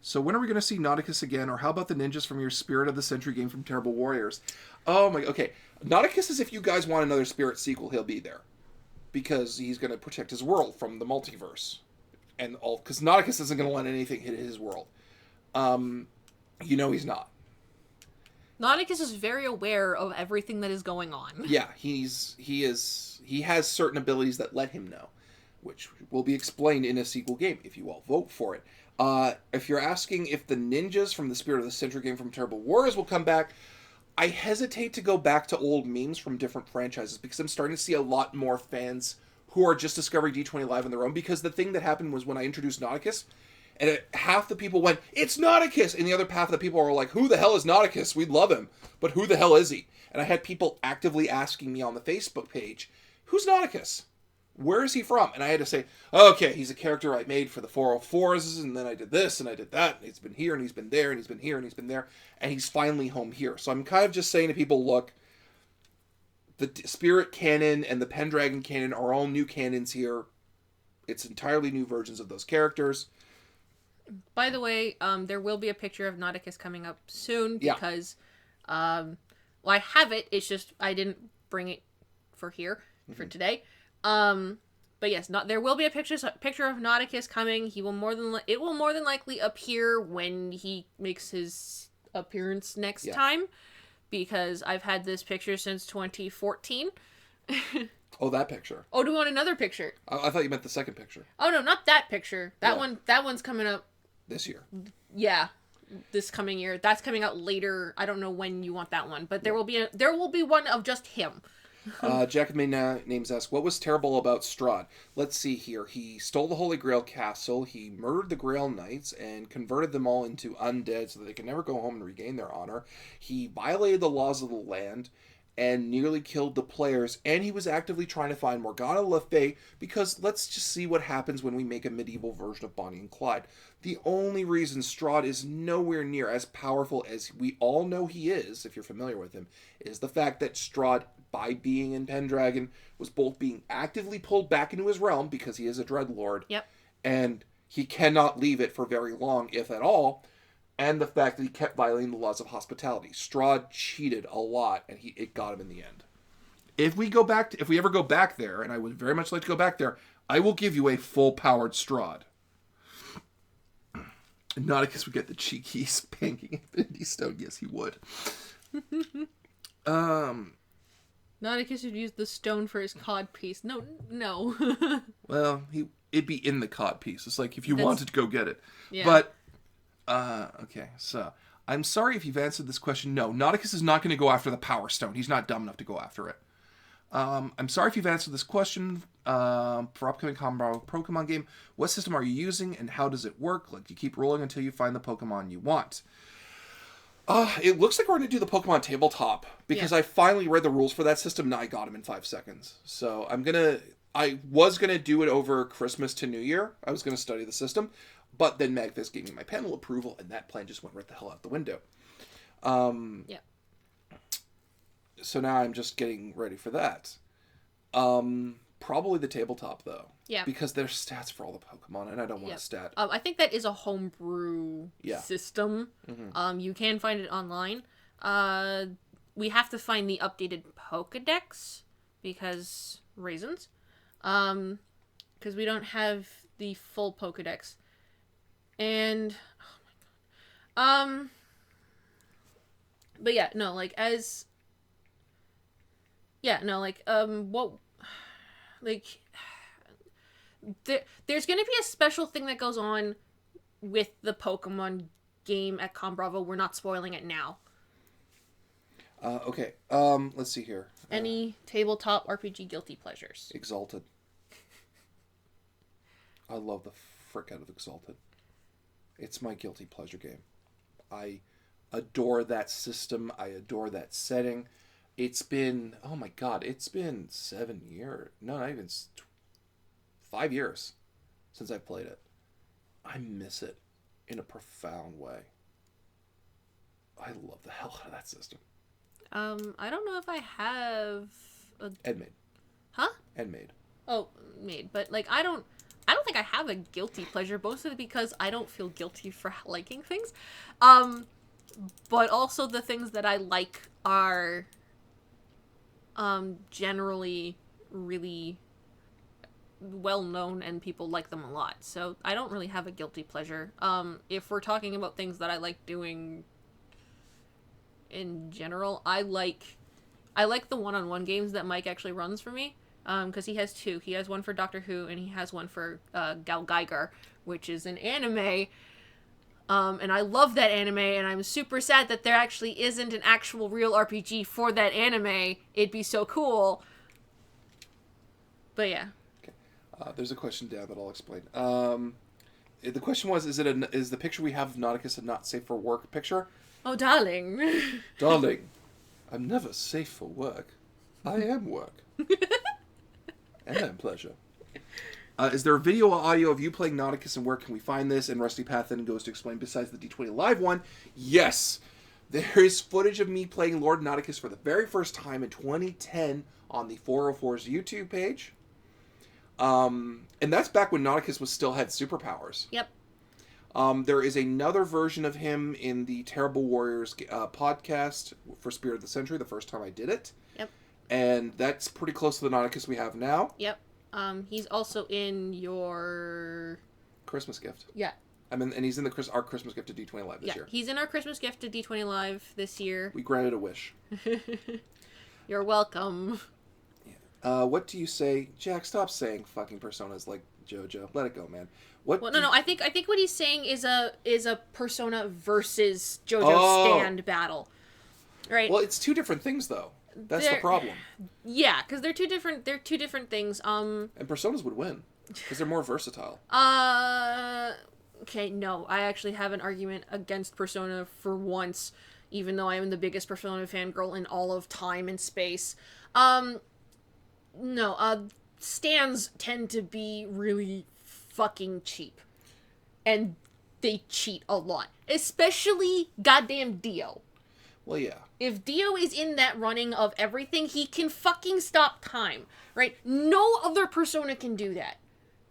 So when are we going to see Nauticus again? Or how about the ninjas from your Spirit of the Century game from Terrible Warriors? Oh my... Okay. Nauticus is if you guys want another Spirit sequel, he'll be there. Because he's going to protect his world from the multiverse. And all... Because Nauticus isn't going to let anything hit his world. He's not. Nauticus is very aware of everything that is going on. Yeah, he has certain abilities that let him know, which will be explained in a sequel game if you all vote for it. If you're asking if the ninjas from the Spirit of the Century game from Terrible Warriors will come back, I hesitate to go back to old memes from different franchises because I'm starting to see a lot more fans who are just discovering D20 Live on their own, because the thing that happened was when I introduced Nauticus, and half the people went, it's Nauticus! And the other half of the people were like, who the hell is Nauticus? We love him. But who the hell is he? And I had people actively asking me on the Facebook page, who's Nauticus? Where is he from? And I had to say, okay, he's a character I made for the 404s, and then I did this, and I did that, and he's been here, and he's been there, and he's been here, and he's been there, and he's finally home here. So I'm kind of just saying to people, look, the Spirit canon and the Pendragon canon are all new canons here. It's entirely new versions of those characters. By the way, there will be a picture of Nauticus coming up soon Yeah. because, well, I have it. It's just I didn't bring it for here for today. But yes, not there will be a picture of Nauticus coming. He will it will more than likely appear when he makes his appearance next time, because I've had this picture since 2014. Oh, that picture. Oh, do you want another picture? I thought you meant the second picture. Oh no, not that picture. That one. That one's coming up. This year. Yeah, this coming year. That's coming out later. I don't know when you want that one, but there will be one of just him. Jack of Many Names asks, what was terrible about Strahd? Let's see here. He stole the Holy Grail castle, he murdered the Grail Knights, and converted them all into undead so that they can never go home and regain their honor. He violated the laws of the land and nearly killed the players, and he was actively trying to find Morgana Le Fay, because let's just see what happens when we make a medieval version of Bonnie and Clyde. The only reason Strahd is nowhere near as powerful as we all know he is, if you're familiar with him, is the fact that Strahd, by being in Pendragon, was both being actively pulled back into his realm, because he is a Dreadlord, and he cannot leave it for very long, if at all, and the fact that he kept violating the laws of hospitality. Strahd cheated a lot, and it got him in the end. If we ever go back there, and I would very much like to go back there, I will give you a full-powered Strahd. Nauticus would get the cheeky spanking Infinity Stone. Yes, he would. Nauticus would use the stone for his cod piece. No. Well, it'd be in the cod piece. It's like if you wanted to go get it. Yeah. But okay, so I'm sorry if you've answered this question. No, Nauticus is not going to go after the Power Stone. He's not dumb enough to go after it. I'm sorry if you've answered this question for upcoming Pokemon game. What system are you using and how does it work? Like, you keep rolling until you find the Pokemon you want. It looks like we're going to do the Pokemon tabletop because I finally read the rules for that system and I got them in 5 seconds. So I was going to do it over Christmas to New Year. I was going to study the system. But then Magfest gave me my panel approval, and that plan just went right the hell out the window. So now I'm just getting ready for that. Probably the tabletop, though. Yeah. Because there's stats for all the Pokemon, and I don't want to stat. I think that is a homebrew system. Mm-hmm. You can find it online. We have to find the updated Pokedex because reasons. Because we don't have the full Pokedex. And oh my god. But yeah, no, like what, like there's gonna be a special thing that goes on with the Pokemon game at Con Bravo. We're not spoiling it now. Okay. Let's see here. Any tabletop RPG guilty pleasures? Exalted. I love the frick out of Exalted. It's my guilty pleasure game. I adore that system. I adore that setting. It's been, oh my god, it's been 7 years. No, not even 5 years since I played it. I miss it in a profound way. I love the hell out of that system. I don't know if I have a... Endmaid. Huh? Endmaid. Oh, made. But, like, I don't think I have a guilty pleasure, mostly because I don't feel guilty for liking things. But also the things that I like are generally really well known and people like them a lot. So I don't really have a guilty pleasure. If we're talking about things that I like doing in general, I like the one-on-one games that Mike actually runs for me. Because he has 2. He has one for Doctor Who, and he has one for Gal Geiger, which is an anime. And I love that anime, and I'm super sad that there actually isn't an actual real RPG for that anime. It'd be so cool. But yeah. Okay. There's a question down that I'll explain. The question was, is the picture we have of Nauticus a not safe for work picture? Oh, darling. Darling, I'm never safe for work. I am work. And pleasure. Is there a video or audio of you playing Nauticus, and where can we find this? And Rusty Path then goes to explain, besides the D20 Live one, yes, there is footage of me playing Lord Nauticus for the very first time in 2010 on the 404's YouTube page. And that's back when Nauticus still had superpowers. Yep. There is another version of him in the Terrible Warriors podcast for Spirit of the Century, the first time I did it. Yep. And that's pretty close to the Nauticus we have now. Yep. He's also in your... Christmas gift. Yeah. I mean, and he's in our Christmas gift to D20 Live this year. He's in our Christmas gift to D20 Live this year. We granted a wish. You're welcome. What do you say? Jack, stop saying fucking personas like JoJo. Let it go, man. No. I think what he's saying is a Persona versus JoJo stand battle, right? Well, it's two different things, though. That's the problem. Yeah, because they're two different. They're two different things. And personas would win because they're more versatile. Okay, no, I actually have an argument against Persona for once, even though I am the biggest Persona fangirl in all of time and space. Stands tend to be really fucking cheap. And they cheat a lot. Especially goddamn Dio. Well, yeah. If Dio is in that running of everything, he can fucking stop time, right? No other Persona can do that,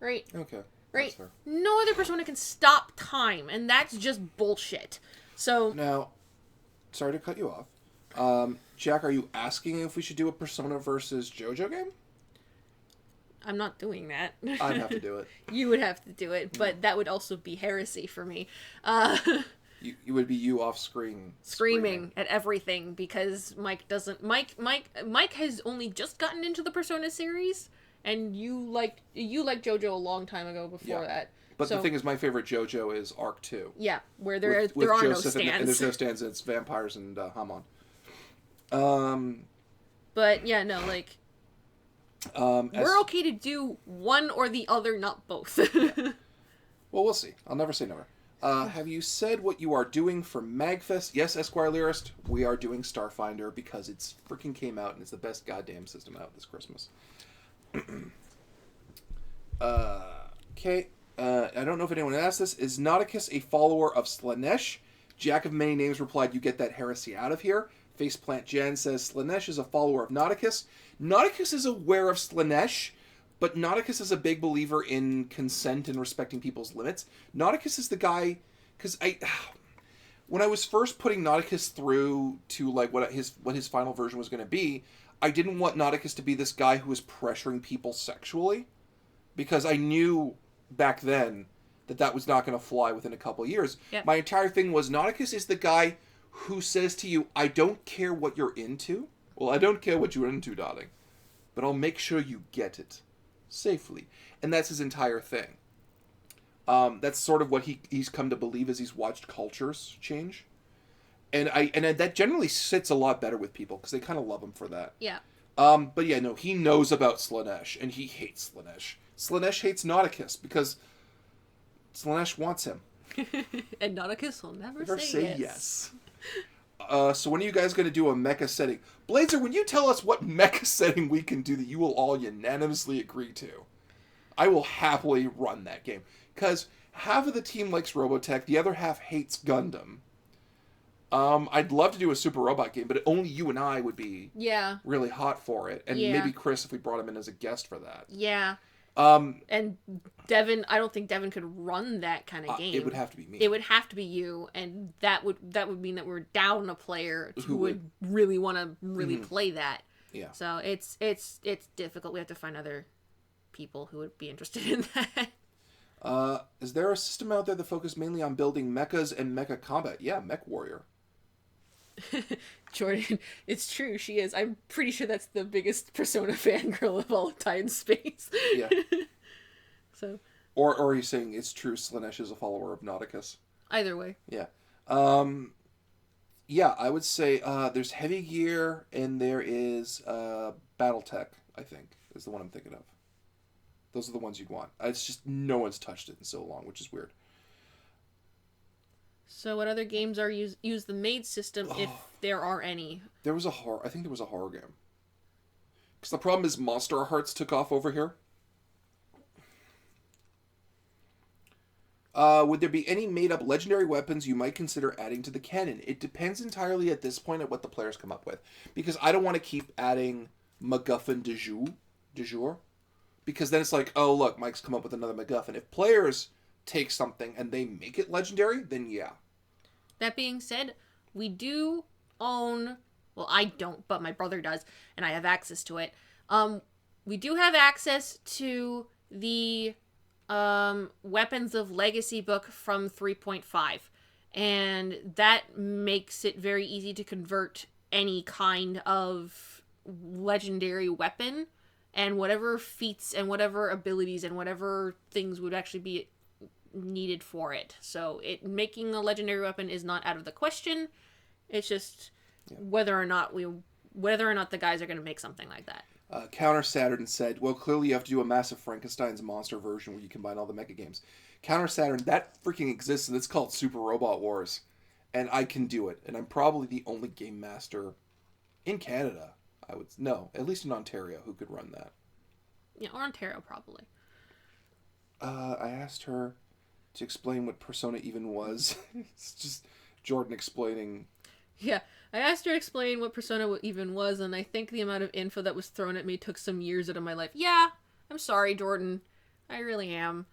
right? Okay. Right? No other Persona can stop time, and that's just bullshit. So... Now, sorry to cut you off. Jack, are you asking if we should do a Persona versus JoJo game? I'm not doing that. I'd have to do it. You would have to do it, but that would also be heresy for me. You would be you off screen screaming at everything because Mike has only just gotten into the Persona series, and you liked JoJo a long time ago before that. But the thing is, my favorite JoJo is Arc 2. Yeah, where there are Joseph no stands. And there's no stands, and it's vampires and Hamon. But yeah, no, like... we're okay to do one or the other, not both. Yeah. Well, we'll see. I'll never say never. Have you said what you are doing for MagFest? Yes, Esquire Lyrist, we are doing Starfinder because it's freaking came out and it's the best goddamn system out this Christmas. Okay. I don't know if anyone asked this. Is Nauticus a follower of Slanesh? Jack of Many Names replied, you get that heresy out of here. Faceplant Jen says, Slanesh is a follower of Nauticus. Nauticus is aware of Slanesh, but Nauticus is a big believer in consent and respecting people's limits. Nauticus is the guy, because when I was first putting Nauticus through to like what his final version was going to be, I didn't want Nauticus to be this guy who was pressuring people sexually, because I knew back then that was not going to fly within a couple of years. Yep. My entire thing was Nauticus is the guy who says to you, I don't care what you're into. Well, I don't care what you're into, darling, but I'll make sure you get it safely. And that's his entire thing. That's sort of what he's come to believe as he's watched cultures change. And that generally sits a lot better with people because they kind of love him for that. Yeah. But yeah, no, he knows about Slanesh and he hates Slanesh. Slanesh hates Nauticus because Slanesh wants him. And Nauticus will never say yes. So when are you guys going to do a mecha setting? Blazer, when you tell us what mecha setting we can do that you will all unanimously agree to, I will happily run that game. Because half of the team likes Robotech, the other half hates Gundam. I'd love to do a Super Robot game, but only you and I would be really hot for it. And maybe Chris if we brought him in as a guest for that. Yeah. And Devin, I don't think Devin could run that kind of game. It would have to be me. It would have to be you, and that would mean that we're down a player who would really want to play that. Yeah. So it's difficult. We have to find other people who would be interested in that. Is there a system out there that focuses mainly on building mechas and mecha combat? Yeah, Mech Warrior. Jordan, it's true, she is. I'm pretty sure that's the biggest Persona fangirl of all time in space. Yeah. So. Or are you saying it's true Slanesh is a follower of Nauticus? Either way. Yeah. Yeah, I would say there's Heavy Gear and there is Battletech, I think, is the one I'm thinking of. Those are the ones you'd want. It's just no one's touched it in so long, which is weird. So what other games are use the MAID system, if there are any? I think there was a horror game. Because the problem is Monster Hearts took off over here. Would there be any made-up legendary weapons you might consider adding to the canon? It depends entirely at this point at what the players come up with. Because I don't want to keep adding MacGuffin de jour. Because then it's like, oh, look, Mike's come up with another MacGuffin. If players take something and they make it legendary, then yeah. That being said, we do own, well, I don't, but my brother does, and I have access to it. We do have access to the Weapons of Legacy book from 3.5, and that makes it very easy to convert any kind of legendary weapon, and whatever feats and whatever abilities and whatever things would actually be needed for it. So making a legendary weapon is not out of the question. It's just whether or not the guys are going to make something like that. Counter Saturn said, well, clearly you have to do a massive Frankenstein's monster version where you combine all the mecha games. Counter Saturn, that freaking exists, and it's called Super Robot Wars. And I can do it. And I'm probably the only game master in Canada, at least in Ontario, who could run that. Yeah, or Ontario, probably. I asked her to explain what Persona even was. It's just Jordan explaining. Yeah, I asked her to explain what Persona even was, and I think the amount of info that was thrown at me took some years out of my life. Yeah, I'm sorry, Jordan. I really am.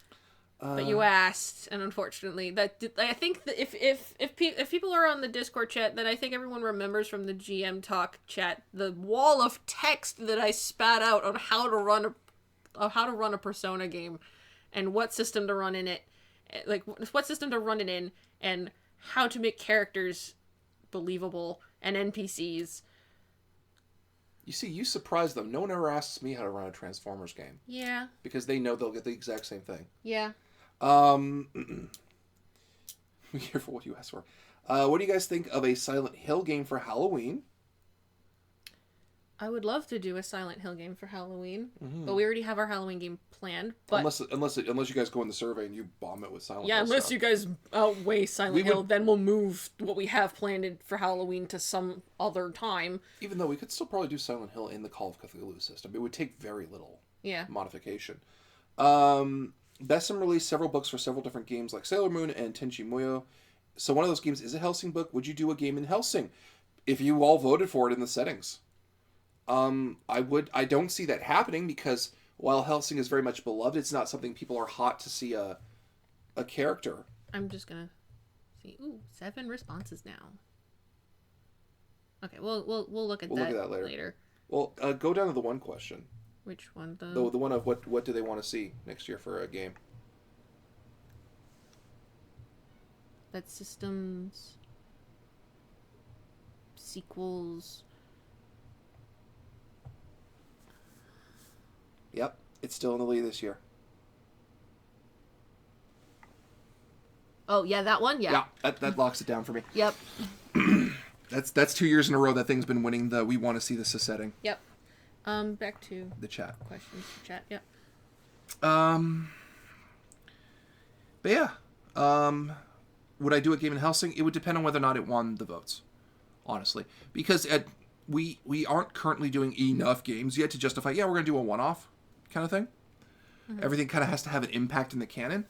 But you asked, and unfortunately, I think that if people are on the Discord chat, then I think everyone remembers from the GM Talk chat the wall of text that I spat out on how to run a Persona game, and what system to run in it, like what system to run it in, and how to make characters believable and NPCs. You see, you surprise them. No one ever asks me how to run a Transformers game. Yeah. Because they know they'll get the exact same thing. Yeah. Be careful what you ask for. What do you guys think of a Silent Hill game for Halloween? I would love to do a Silent Hill game for Halloween, but we already have our Halloween game planned. But unless you guys go in the survey and you bomb it with Silent Hill. Yeah, unless you guys outweigh Silent Hill, then we'll move what we have planned for Halloween to some other time. Even though we could still probably do Silent Hill in the Call of Cthulhu system, it would take very little modification. Besson released several books for several different games like Sailor Moon and Tenchi Muyo. So one of those games is a Hellsing book. Would you do a game in Hellsing? If you all voted for it in the settings. I don't see that happening because while Hellsing is very much beloved, it's not something people are hot to see a character. I'm just gonna see. Ooh, 7 responses now. Okay, we'll look at that later. Well, go down to the one question. Which one? The one of what do they want to see next year for a game? That's systems, sequels. Yep, it's still in the lead this year. Oh, yeah, that one? Yeah. Yeah, that locks it down for me. Yep. That's 2 years in a row that thing's been winning the we want to see this setting. Yep. Back to the chat. Questions for chat, yep. But yeah. Would I do a game in Hellsing? It would depend on whether or not it won the votes. Honestly. Because we aren't currently doing enough games yet to justify, we're going to do a one-off kind of thing. Mm-hmm. Everything kind of has to have an impact in the canon.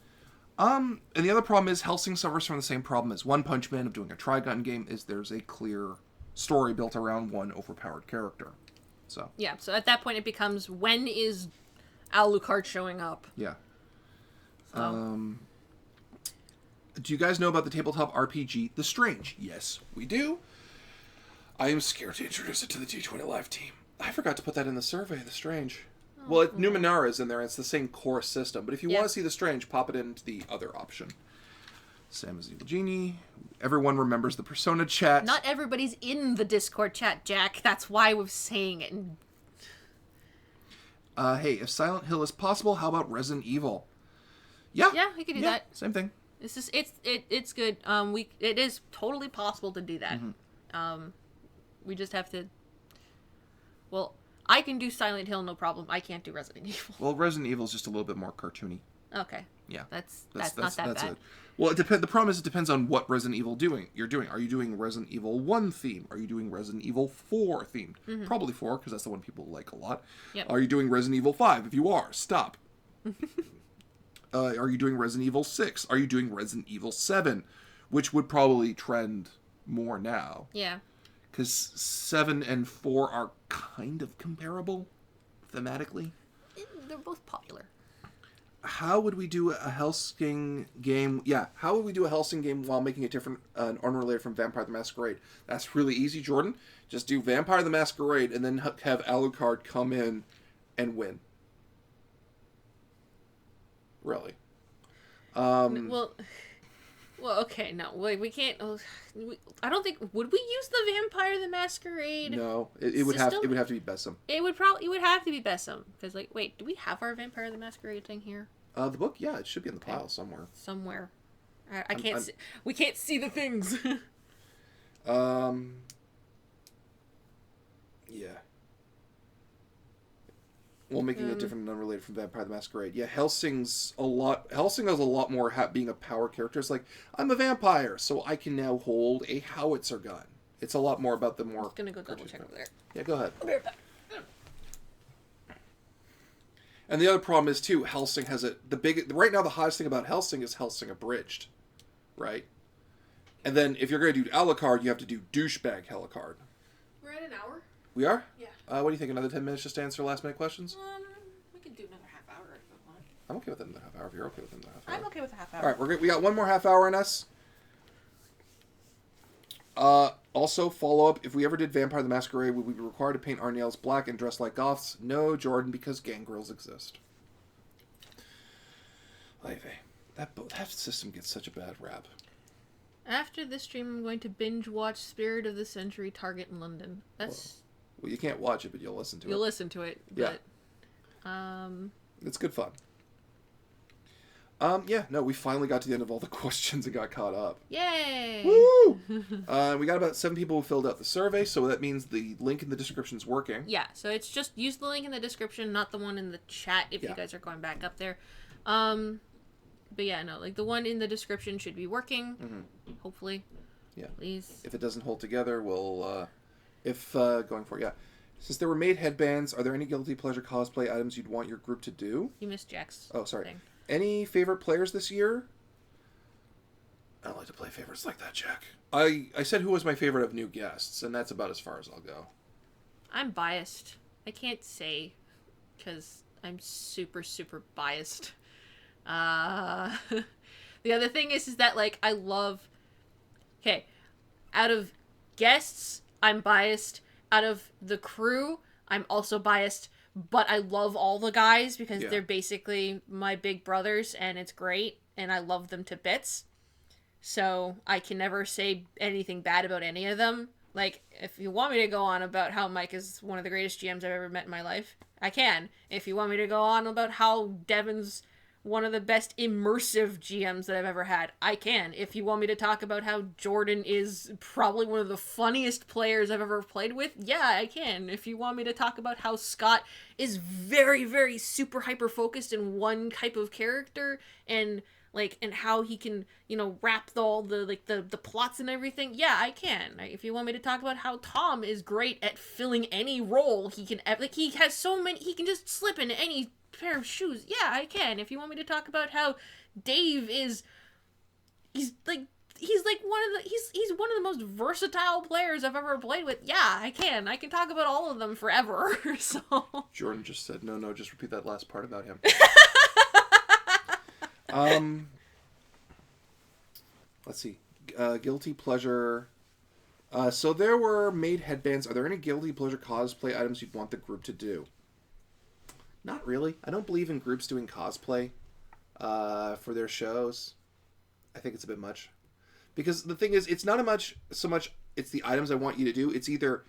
And the other problem is Hellsing suffers from the same problem as One Punch Man of doing a Trigun game, is there's a clear story built around one overpowered character. So yeah, so at that point it becomes, when is Alucard showing up? Yeah. So. Do you guys know about the tabletop RPG The Strange? Yes, we do. I am scared to introduce it to the D20 Live team. I forgot to put that in the survey, The Strange. Well, Numenera is in there. It's the same core system. But if you want to see The Strange, pop it into the other option. Sam is Evil Genie. Everyone remembers the Persona chat. Not everybody's in the Discord chat, Jack. That's why we're saying it. Hey, if Silent Hill is possible, how about Resident Evil? Yeah. Yeah, we could do that. Same thing. It's good. It is totally possible to do that. Mm-hmm. We just have to. Well, I can do Silent Hill, no problem. I can't do Resident Evil. Well, Resident Evil is just a little bit more cartoony. Okay. Yeah. That's not that bad. It. Well, the problem is it depends on what Resident Evil you're doing. Are you doing Resident Evil 1 theme? Are you doing Resident Evil 4 themed? Mm-hmm. Probably 4, because that's the one people like a lot. Yep. Are you doing Resident Evil 5? If you are, stop. Are you doing Resident Evil 6? Are you doing Resident Evil 7? Which would probably trend more now. Yeah. Because 7 and 4 are kind of comparable, thematically. They're both popular. how would we do a Helsing game? Yeah, how would we do a Helsing game while making it different, unrelated from Vampire the Masquerade? That's really easy, Jordan. Just do Vampire the Masquerade and then have Alucard come in and win. Really. Well, okay, no, we can't. I don't think would we use the Vampire the Masquerade? No, it would have to be Besom. It would have to be Besom because wait, do we have our Vampire the Masquerade thing here? The book, yeah, it should be in the pile somewhere. Somewhere, I can't see. We can't see the things. Yeah. Well, making it different and unrelated from Vampire the Masquerade. Yeah, Helsing has a lot more being a power character. It's like, I'm a vampire, so I can now hold a howitzer gun. It's a lot more about the more... I'm just gonna go double check over there. Yeah, go ahead. I'll be right back. And the other problem is, too, Helsing has right now, the hottest thing about Helsing is Helsing Abridged. Right? And then, if you're going to do Alucard, you have to do Douchebag Alucard. We're at an hour? We are? Yeah. What do you think? Another 10 minutes just to answer last-minute questions? We could do another half hour if you want. I'm okay with another half hour if you're okay with another half hour. I'm okay with a half hour. All right, we got one more half hour in us. Also, follow-up, if we ever did Vampire the Masquerade, would we be required to paint our nails black and dress like goths? No, Jordan, because gangrels exist. That system gets such a bad rap. After this stream, I'm going to binge watch Spirit of the Century Target in London. That's... Well, you can't watch it, but you'll listen to it. You'll listen to it, but... Yeah. It's good fun. We finally got to the end of all the questions and got caught up. Yay! Woo! We got about 7 people who filled out the survey, so that means the link in the description is working. Yeah, so it's just use the link in the description, not the one in the chat if you guys are going back up there. But yeah, no, the one in the description should be working, hopefully. Yeah. Please. If it doesn't hold together, we'll... going for it, yeah. Since there were made headbands, are there any guilty pleasure cosplay items you'd want your group to do? You missed Jack's thing. Any favorite players this year? I don't like to play favorites like that, Jack. I said who was my favorite of new guests, and that's about as far as I'll go. I'm biased. I can't say, because I'm super, super biased. The other thing is that, I love... Okay, out of guests... I'm biased. Out of the crew, I'm also biased, but I love all the guys because they're basically my big brothers, and it's great, and I love them to bits. So I can never say anything bad about any of them. If you want me to go on about how Mike is one of the greatest GMs I've ever met in my life, I can. If you want me to go on about how Devin's one of the best immersive GMs that I've ever had, I can. If you want me to talk about how Jordan is probably one of the funniest players I've ever played with, yeah, I can. If you want me to talk about how Scott is very, very super hyper-focused in one type of character, and how he can, wrap all the plots and everything, yeah, I can. If you want me to talk about how Tom is great at filling any role he can, he has so many, he can just slip into any pair of shoes, yeah, I can. If you want me to talk about how Dave is, he's one of the most versatile players I've ever played with, yeah, I can talk about all of them forever. So Jordan just said no, just repeat that last part about him. Let's see, guilty pleasure. So there were made headbands. Are there any guilty pleasure cosplay items you'd want the group to do? Not really. I don't believe in groups doing cosplay for their shows. I think it's a bit much. Because the thing is, it's not so much it's the items I want you to do. It's either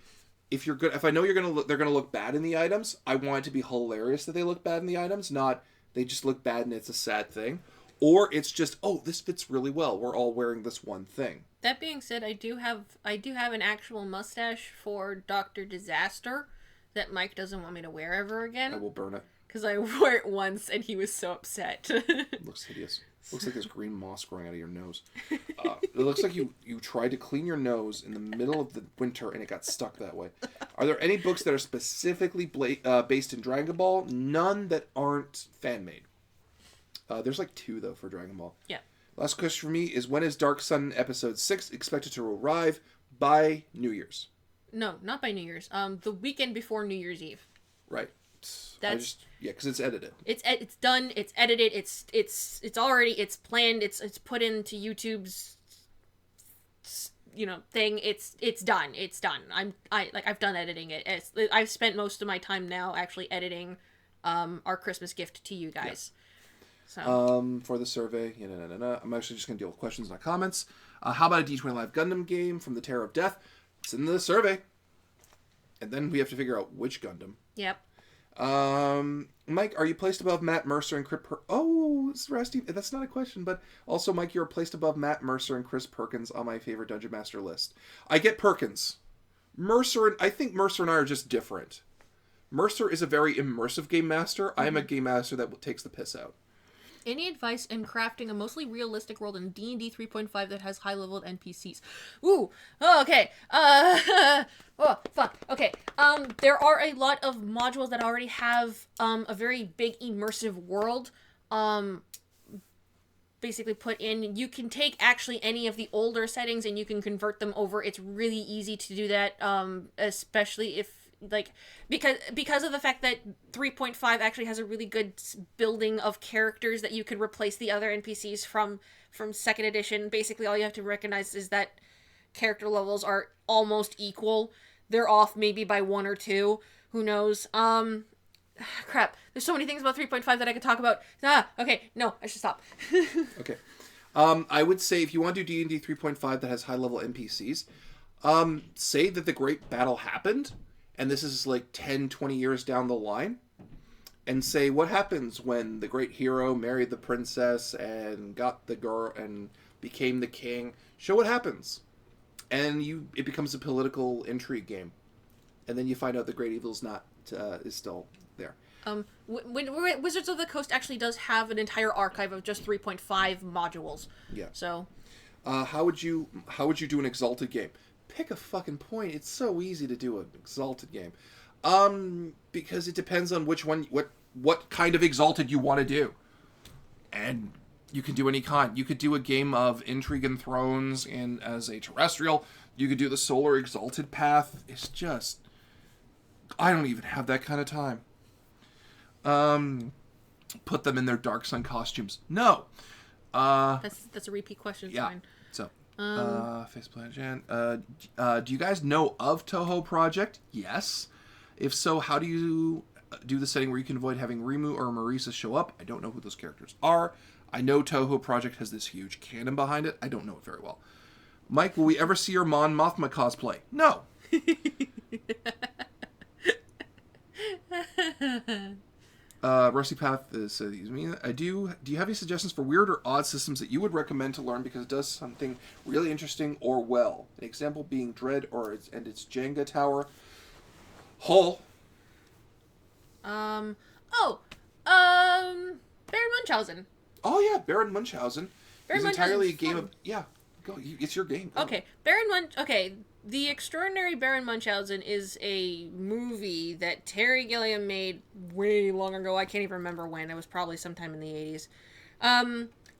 if I know they're gonna look bad in the items, I want it to be hilarious that they look bad in the items, not they just look bad and it's a sad thing. Or it's just, oh, this fits really well. We're all wearing this one thing. That being said, I do have an actual mustache for Dr. Disaster that Mike doesn't want me to wear ever again. I will burn it. Because I wore it once and he was so upset. It looks hideous. It looks like there's green moss growing out of your nose. It looks like you tried to clean your nose in the middle of the winter and it got stuck that way. Are there any books that are specifically based in Dragon Ball? None that aren't fan-made. There's 2, though, for Dragon Ball. Yeah. Last question for me is, when is Dark Sun Episode 6 expected to arrive? By New Year's. No, not by New Year's. The weekend before New Year's Eve. Right. because it's edited. It's done. It's edited. It's already planned. It's put into YouTube's thing. It's done. It's done. I've done editing it. I've spent most of my time now actually editing our Christmas gift to you guys. Yeah. So for the survey, I'm actually just gonna deal with questions, not comments. How about a D20 Live Gundam game from the Terror of Death? It's in the survey, and then we have to figure out which Gundam. Yep. Mike, are you placed above Matt Mercer and Chris Oh, it's Rusty. That's not a question, but also, Mike, you're placed above Matt Mercer and Chris Perkins on my favorite Dungeon Master list. I get Perkins. I think Mercer and I are just different. Mercer is a very immersive game master. Mm-hmm. I am a game master that takes the piss out. Any advice in crafting a mostly realistic world in D&D 3.5 that has high-leveled NPCs? Ooh, oh, okay. Oh, fuck. Okay. There are a lot of modules that already have a very big immersive world basically put in. You can take actually any of the older settings and you can convert them over. It's really easy to do that, especially if because of the fact that 3.5 actually has a really good building of characters that you can replace the other NPCs from second edition. Basically, all you have to recognize is that character levels are almost equal. They're off maybe by 1 or 2. Who knows? Crap. There's so many things about 3.5 that I could talk about. Okay. No, I should stop. Okay. I would say if you want to do D&D 3.5 that has high-level NPCs, say that the Great Battle happened, and this is like 10, 20 years down the line, and say what happens when the great hero married the princess and got the girl and became the king. Show what happens. And it becomes a political intrigue game. And then you find out the great evil is still there. Wizards of the Coast actually does have an entire archive of just 3.5 modules. Yeah. So how would you do an Exalted game? Pick a fucking point. It's so easy to do an Exalted game. Because it depends on which one, what kind of Exalted you want to do. And you can do any kind. You could do a game of Intrigue and Thrones as a terrestrial. You could do the Solar Exalted path. It's just, I don't even have that kind of time. Put them in their Dark Sun costumes. No. That's a repeat question. It's fine. So, Faceplant Jan. Do you guys know of Toho Project? Yes. If so, how do you do the setting where you can avoid having Rimu or Marisa show up? I don't know who those characters are. I know Toho Project has this huge canon behind it. I don't know it very well. Mike, will we ever see your Mon Mothma cosplay? No. Rusty Path says, do you have any suggestions for weird or odd systems that you would recommend to learn because it does something really interesting or well? An example being Dread and its Jenga tower. Hull. Baron Munchausen. Oh yeah, Baron Munchausen. It's entirely a game of Go, it's your game. Go. Okay, The Extraordinary Baron Munchausen is a movie that Terry Gilliam made way long ago. I can't even remember when. It was probably sometime in the 80s.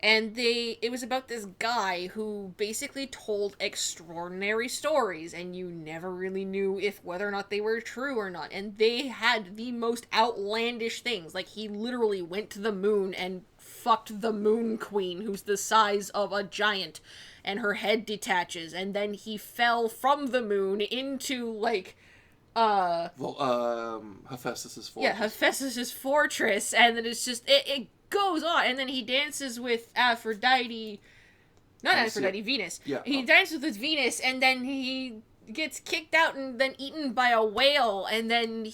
And it was about this guy who basically told extraordinary stories, and you never really knew whether or not they were true or not. And they had the most outlandish things. Like, he literally went to the moon and fucked the Moon Queen, who's the size of a giant, and her head detaches, and then he fell from the moon into, Hephaestus's fortress. Yeah, Hephaestus's fortress, and then it's just, it goes on, and then he dances with Aphrodite, Venus. Yeah. He dances with Venus, and then he gets kicked out and then eaten by a whale, and then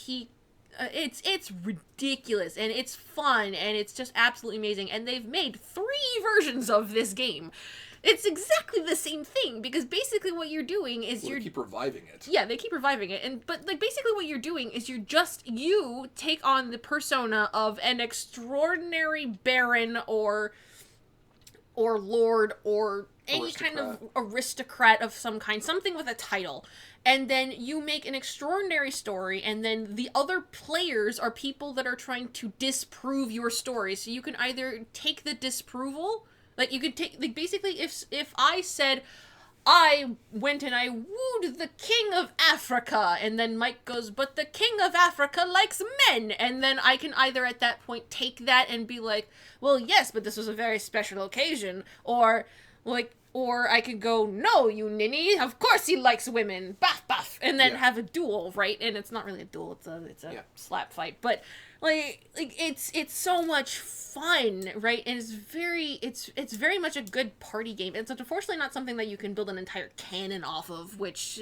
it's ridiculous, and it's fun, and it's just absolutely amazing, and they've made 3 versions of this game. It's exactly the same thing, because basically what you're doing is they keep reviving it. Yeah, they keep reviving it, but basically what you're doing is you take on the persona of an extraordinary baron or lord or any kind of aristocrat of some kind, something with a title, and then you make an extraordinary story, and then the other players are people that are trying to disprove your story, so you can either take the disapproval. Like, you could take, basically, if I said, I went and I wooed the king of Africa. And then Mike goes, but the king of Africa likes men. And then I can either at that point take that and be like, well, yes, but this was a very special occasion. Or I could go, no, you ninny, of course he likes women, buff, buff, and then have a duel, right? And it's not really a duel, it's a slap fight, but it's so much fun, right? And it's very much a good party game. It's unfortunately not something that you can build an entire canon off of, which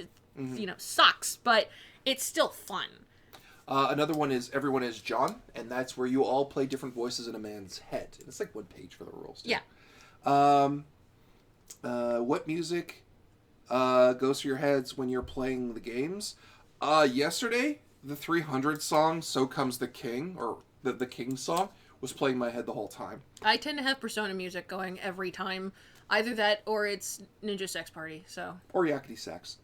sucks, but it's still fun. Another one is Everyone is John, and that's where you all play different voices in a man's head. It's like one page for the rules, too. Yeah. What music goes through your heads when you're playing the games? Yesterday, the 300 song, So Comes the King, or the King song, was playing in my head the whole time. I tend to have Persona music going every time. Either that, or it's Ninja Sex Party, so... Or Yakety Sax.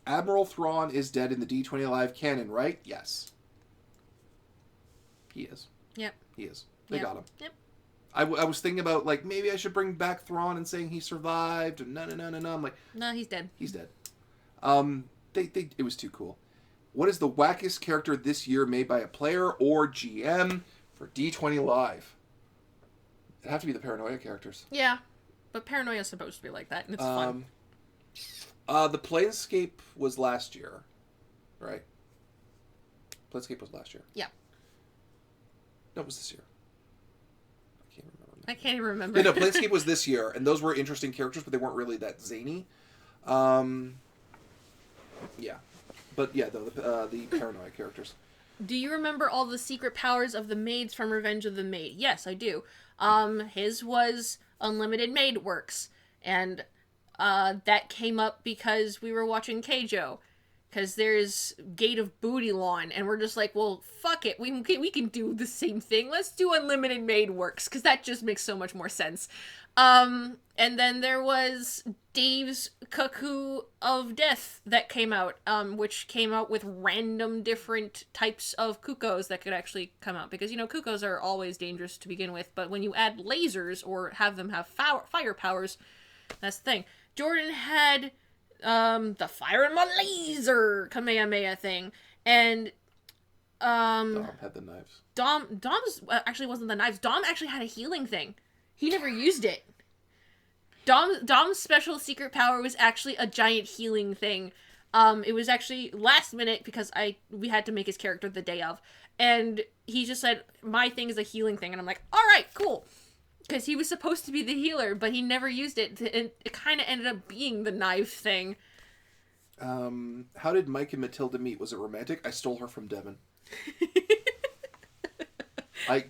Admiral Thrawn is dead in the D20 Live canon, right? Yes. He is. Yep. He is. They got him. Yep. I was thinking about, like, maybe I should bring back Thrawn and saying he survived. No. I'm like... No, he's dead. He's dead. It was too cool. What is the wackest character this year made by a player or GM for D20 Live? It'd have to be the Paranoia characters. Yeah, but Paranoia is supposed to be like that, and it's fun. The Planescape was last year, right? Planescape was last year. Yeah. No, it was this year. I can't even remember. Yeah, no, Planescape was this year, and those were interesting characters, but they weren't really that zany. Yeah. But yeah, the Paranoia characters. Do you remember all the secret powers of the maids from Revenge of the Maid? Yes, I do. His was Unlimited Maid Works, and that came up because we were watching Keijo. Because there's Gate of Booty Lawn, and we're just like, well, fuck it, we can do the same thing. Let's do Unlimited Maid Works, because that just makes so much more sense. And then there was Dave's Cuckoo of Death that came out, which came out with random different types of cuckoos that could actually come out. Because, cuckoos are always dangerous to begin with, but when you add lasers or have them have fire powers, that's the thing. Jordan had... the fire and my laser Kamehameha thing, and Dom had the knives. Dom's actually wasn't the knives. Dom actually had a healing thing. He never used it. Dom's special secret power was actually a giant healing thing. It was actually last minute because we had to make his character the day of, and he just said my thing is a healing thing, and I'm like, all right, cool. Because he was supposed to be the healer, but he never used it, and it kind of ended up being the knife thing. How did Mike and Matilda meet? Was it romantic? I stole her from Devin.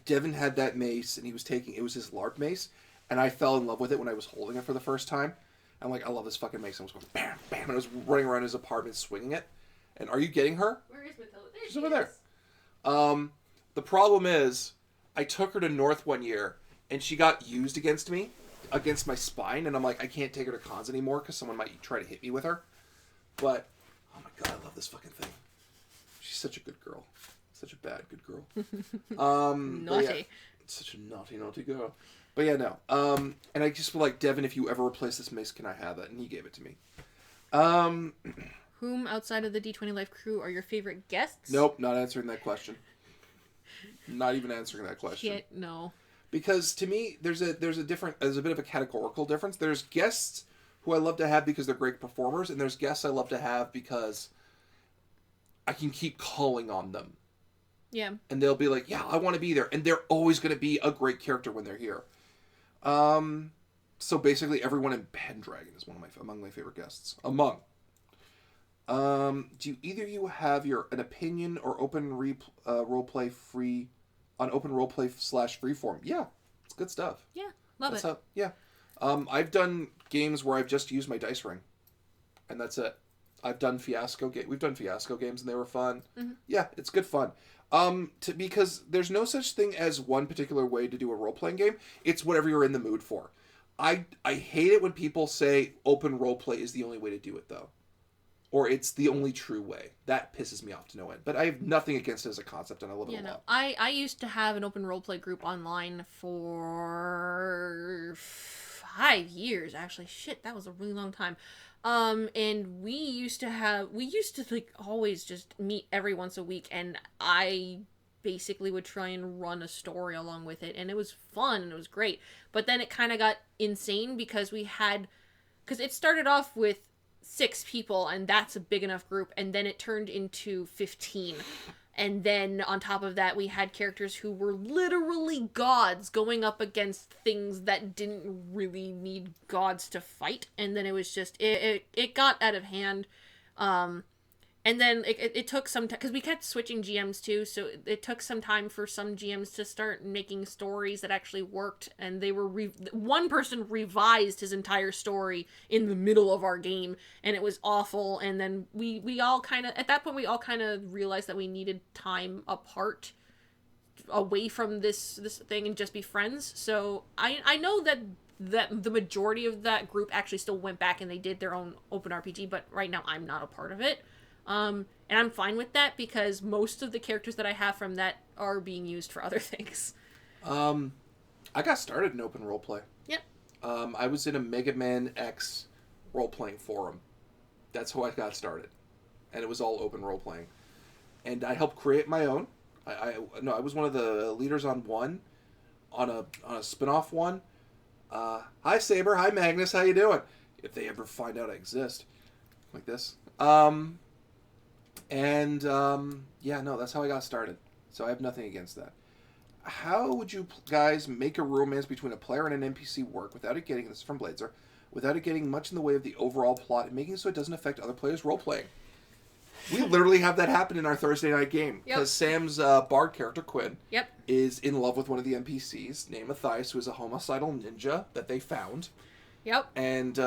Devin had that mace, and it was his LARP mace, and I fell in love with it when I was holding it for the first time. I'm like, I love this fucking mace. I was going bam, bam, and I was running around his apartment swinging it. And are you getting her? Where is Matilda? She's over there. The problem is, I took her to North one year, and she got used against me, against my spine, and I'm like, I can't take her to cons anymore because someone might try to hit me with her. But, oh my god, I love this fucking thing. She's such a good girl. Such a bad good girl. Naughty. Yeah, such a naughty girl. But yeah, no. And I just feel like, Devin, if you ever replace this mace, can I have it? And he gave it to me. Whom outside of the D20 Life crew are your favorite guests? Nope, not answering that question. Not even answering that question. Shit, no. Because to me, there's a bit of a categorical difference. There's guests who I love to have because they're great performers, and there's guests I love to have because I can keep calling on them. Yeah. And they'll be like, yeah, I want to be there. And they're always going to be a great character when they're here. So basically everyone in Pendragon is among my favorite guests. Do either of you have an opinion or open roleplay free on open roleplay / freeform? Yeah, it's good stuff. Yeah, love it. Yeah. I've done games where I've just used my dice ring, and that's it. I've done We've done fiasco games, and they were fun. Mm-hmm. Yeah, it's good fun. Because there's no such thing as one particular way to do a role-playing game. It's whatever you're in the mood for. I hate it when people say open roleplay is the only way to do it, though. Or it's the only true way. That pisses me off to no end. But I have nothing against it as a concept, and I love it a lot. I used to have an open roleplay group online for 5 years actually. Shit, that was a really long time. And we used to like always just meet every once a week, and I basically would try and run a story along with it, and it was fun and it was great. But then it kind of got insane because it started off with 6 people, and that's a big enough group, and then it turned into 15. And then on top of that, we had characters who were literally gods going up against things that didn't really need gods to fight. And then it was just, it got out of hand. And then it took some time, because we kept switching GMs too, so it took some time for some GMs to start making stories that actually worked, and they were, one person revised his entire story in the middle of our game, and it was awful, and then we all kind of, at that point, we all kind of realized that we needed time apart, away from this thing, and just be friends. So I know that the majority of that group actually still went back and they did their own open RPG, but right now I'm not a part of it. And I'm fine with that because most of the characters that I have from that are being used for other things. I got started in open roleplay. Yep. I was in a Mega Man X role-playing forum. That's how I got started. And it was all open role-playing. And I helped create my own. I was one of the leaders on one, on a spin-off one. Hi, Saber. Hi, Magnus. How you doing? If they ever find out I exist. Like this. That's how I got started. So I have nothing against that. How would you guys make a romance between a player and an NPC work without it getting, this is from Blazer, without it getting much in the way of the overall plot and making it so it doesn't affect other players' role-playing? We literally have that happen in our Thursday night game. Because Sam's bard character, Quinn, is in love with one of the NPCs named Matthias, who is a homicidal ninja that they found. Yep. And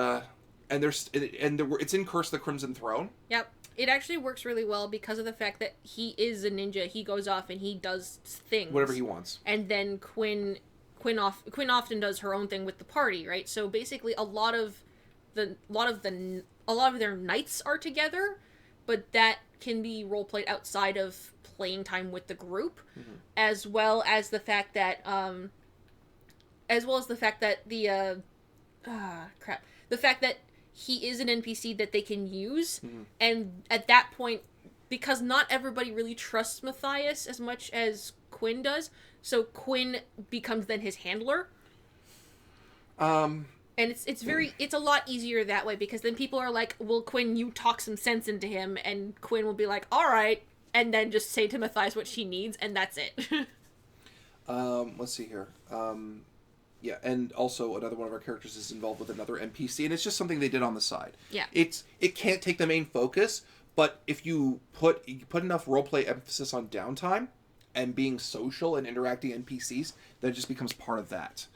it's in Curse of the Crimson Throne. Yep. It actually works really well because of the fact that he is a ninja. He goes off and he does things. Whatever he wants. And then Quinn often does her own thing with the party, right? So basically a lot of their nights are together, but that can be role played outside of playing time with the group, as well as the fact that the fact that he is an NPC that they can use, and at that point, because not everybody really trusts Matthias as much as Quinn does, so Quinn becomes then his handler. And it's a lot easier that way, because then people are like, well, Quinn, you talk some sense into him, and Quinn will be like, all right, and then just say to Matthias what she needs, and that's it. Let's see here. Yeah, and also another one of our characters is involved with another NPC, and it's just something they did on the side. Yeah. It can't take the main focus, but if you put enough roleplay emphasis on downtime and being social and interacting NPCs, then it just becomes part of that.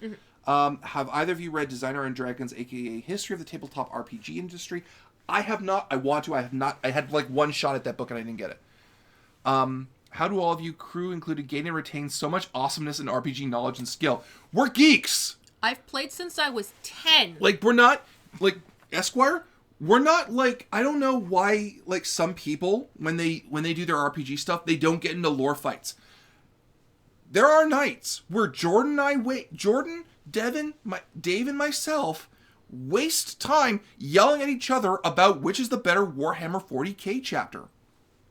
Have either of you read Designer and Dragons, aka History of the Tabletop RPG Industry? I have not. I want to. I have not. I had like one shot at that book and I didn't get it. How do all of you crew included gain and retain so much awesomeness and RPG knowledge and skill? We're geeks! I've played since I was 10. Like, we're not, like, Esquire, we're not, like, I don't know why, like, some people, when they do their RPG stuff, they don't get into lore fights. There are nights where Jordan, Devin, Dave, and myself waste time yelling at each other about which is the better Warhammer 40k chapter.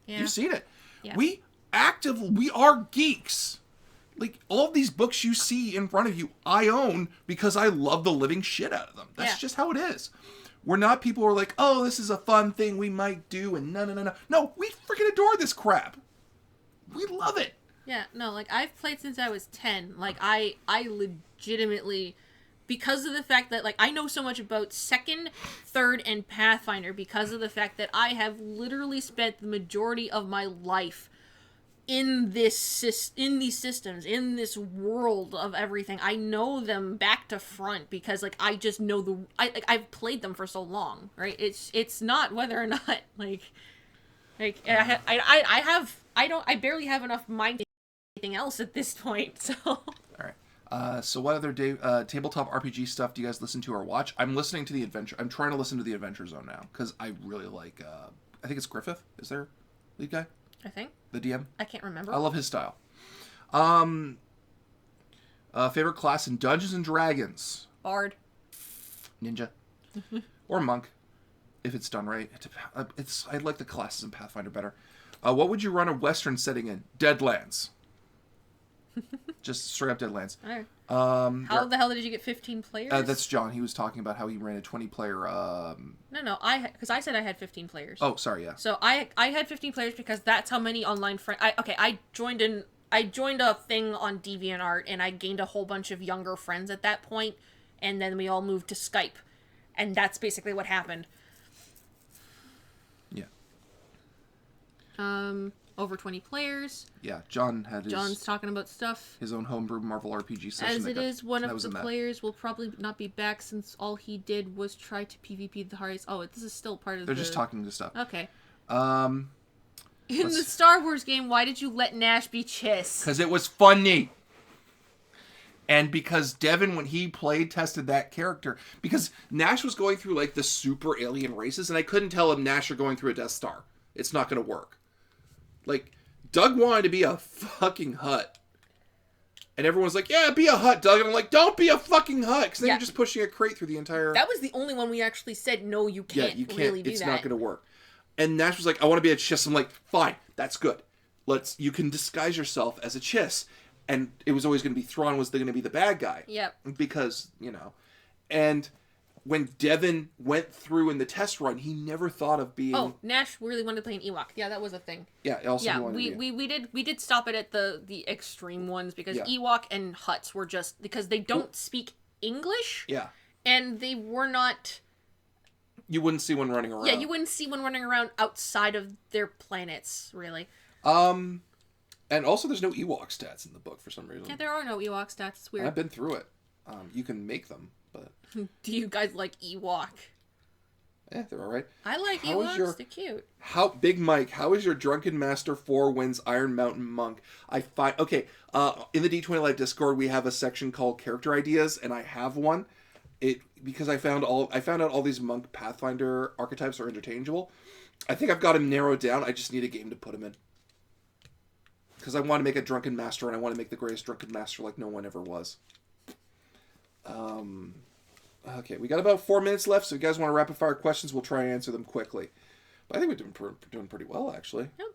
Yeah. You've seen it. Yeah. We are geeks. Like, all of these books you see in front of you, I own because I love the living shit out of them. That's just how it is. We're not people who are like, oh, this is a fun thing we might do, and no. No, we freaking adore this crap. We love it. Yeah, no, like, I've played since I was 10. Like, I legitimately, because of the fact that, like, I know so much about 2nd, 3rd, and Pathfinder because of the fact that I have literally spent the majority of my life in these systems, in this world of everything. I know them back to front because, like, I just know I've played them for so long, right? It's not whether or not, like I barely have enough mind to do anything else at this point, so. All right. So what other tabletop RPG stuff do you guys listen to or watch? I'm listening to I'm trying to listen to the Adventure Zone now because I really like. I think it's Griffith. Is there lead guy? I think the DM. I can't remember. I love his style. Favorite class in Dungeons and Dragons? Bard. ninja, or monk, if it's done right. I like the classes in Pathfinder better. What would you run a Western setting in? Deadlands. Just straight up Deadlands. All right. How the hell did you get 15 players? That's John. He was talking about how he ran a 20-player... No, because I said I had 15 players. Oh, sorry, yeah. So I had 15 players because that's how many online friends... I joined a thing on DeviantArt, and I gained a whole bunch of younger friends at that point, and then we all moved to Skype. And that's basically what happened. Yeah. Over 20 players. Yeah, John's talking about stuff. His own homebrew Marvel RPG session. As it is, one of the players will probably not be back since all he did was try to PvP the hardest. Oh, this is still part of They're just talking to stuff. Okay. In the Star Wars game, why did you let Nash be Chiss? Because it was funny. And because Devin, when he tested that character, because Nash was going through, like, the super alien races, and I couldn't tell him, Nash, you're going through a Death Star. It's not going to work. Like, Doug wanted to be a fucking Hutt. And everyone's like, yeah, be a Hutt, Doug. And I'm like, don't be a fucking Hutt. Because then you're just pushing a crate through the entire... That was the only one we actually said, no, you can't, really do that. It's not going to work. And Nash was like, I want to be a Chiss. I'm like, fine, that's good. You can disguise yourself as a Chiss. And it was always going to be Thrawn was going to be the bad guy. Yep. Because, And when Devin went through in the test run, he never thought of being... Oh, Nash really wanted to play an Ewok. Yeah, that was a thing. Yeah, also we did stop it at the extreme ones because Ewok and Hutts were just... Because they don't speak English. Yeah. And they were not... You wouldn't see one running around. Yeah, you wouldn't see one running around outside of their planets, really. And also there's no Ewok stats in the book for some reason. Yeah, there are no Ewok stats. It's weird. I've been through it. You can make them, but... Do you guys like Ewok? Yeah, they're alright. I like Ewoks, they're cute. Big Mike, how is your Drunken Master 4 Winds Iron Mountain Monk? Okay, in the D20 Live Discord, we have a section called Character Ideas, and I have one. Because I found out all these Monk Pathfinder archetypes are interchangeable. I think I've got him narrowed down. I just need a game to put him in. Because I want to make a Drunken Master, and I want to make the greatest Drunken Master like no one ever was. Okay, we got about 4 minutes left, so if you guys want to rapid fire questions, we'll try and answer them quickly. But I think we're doing pretty well, actually. Yep.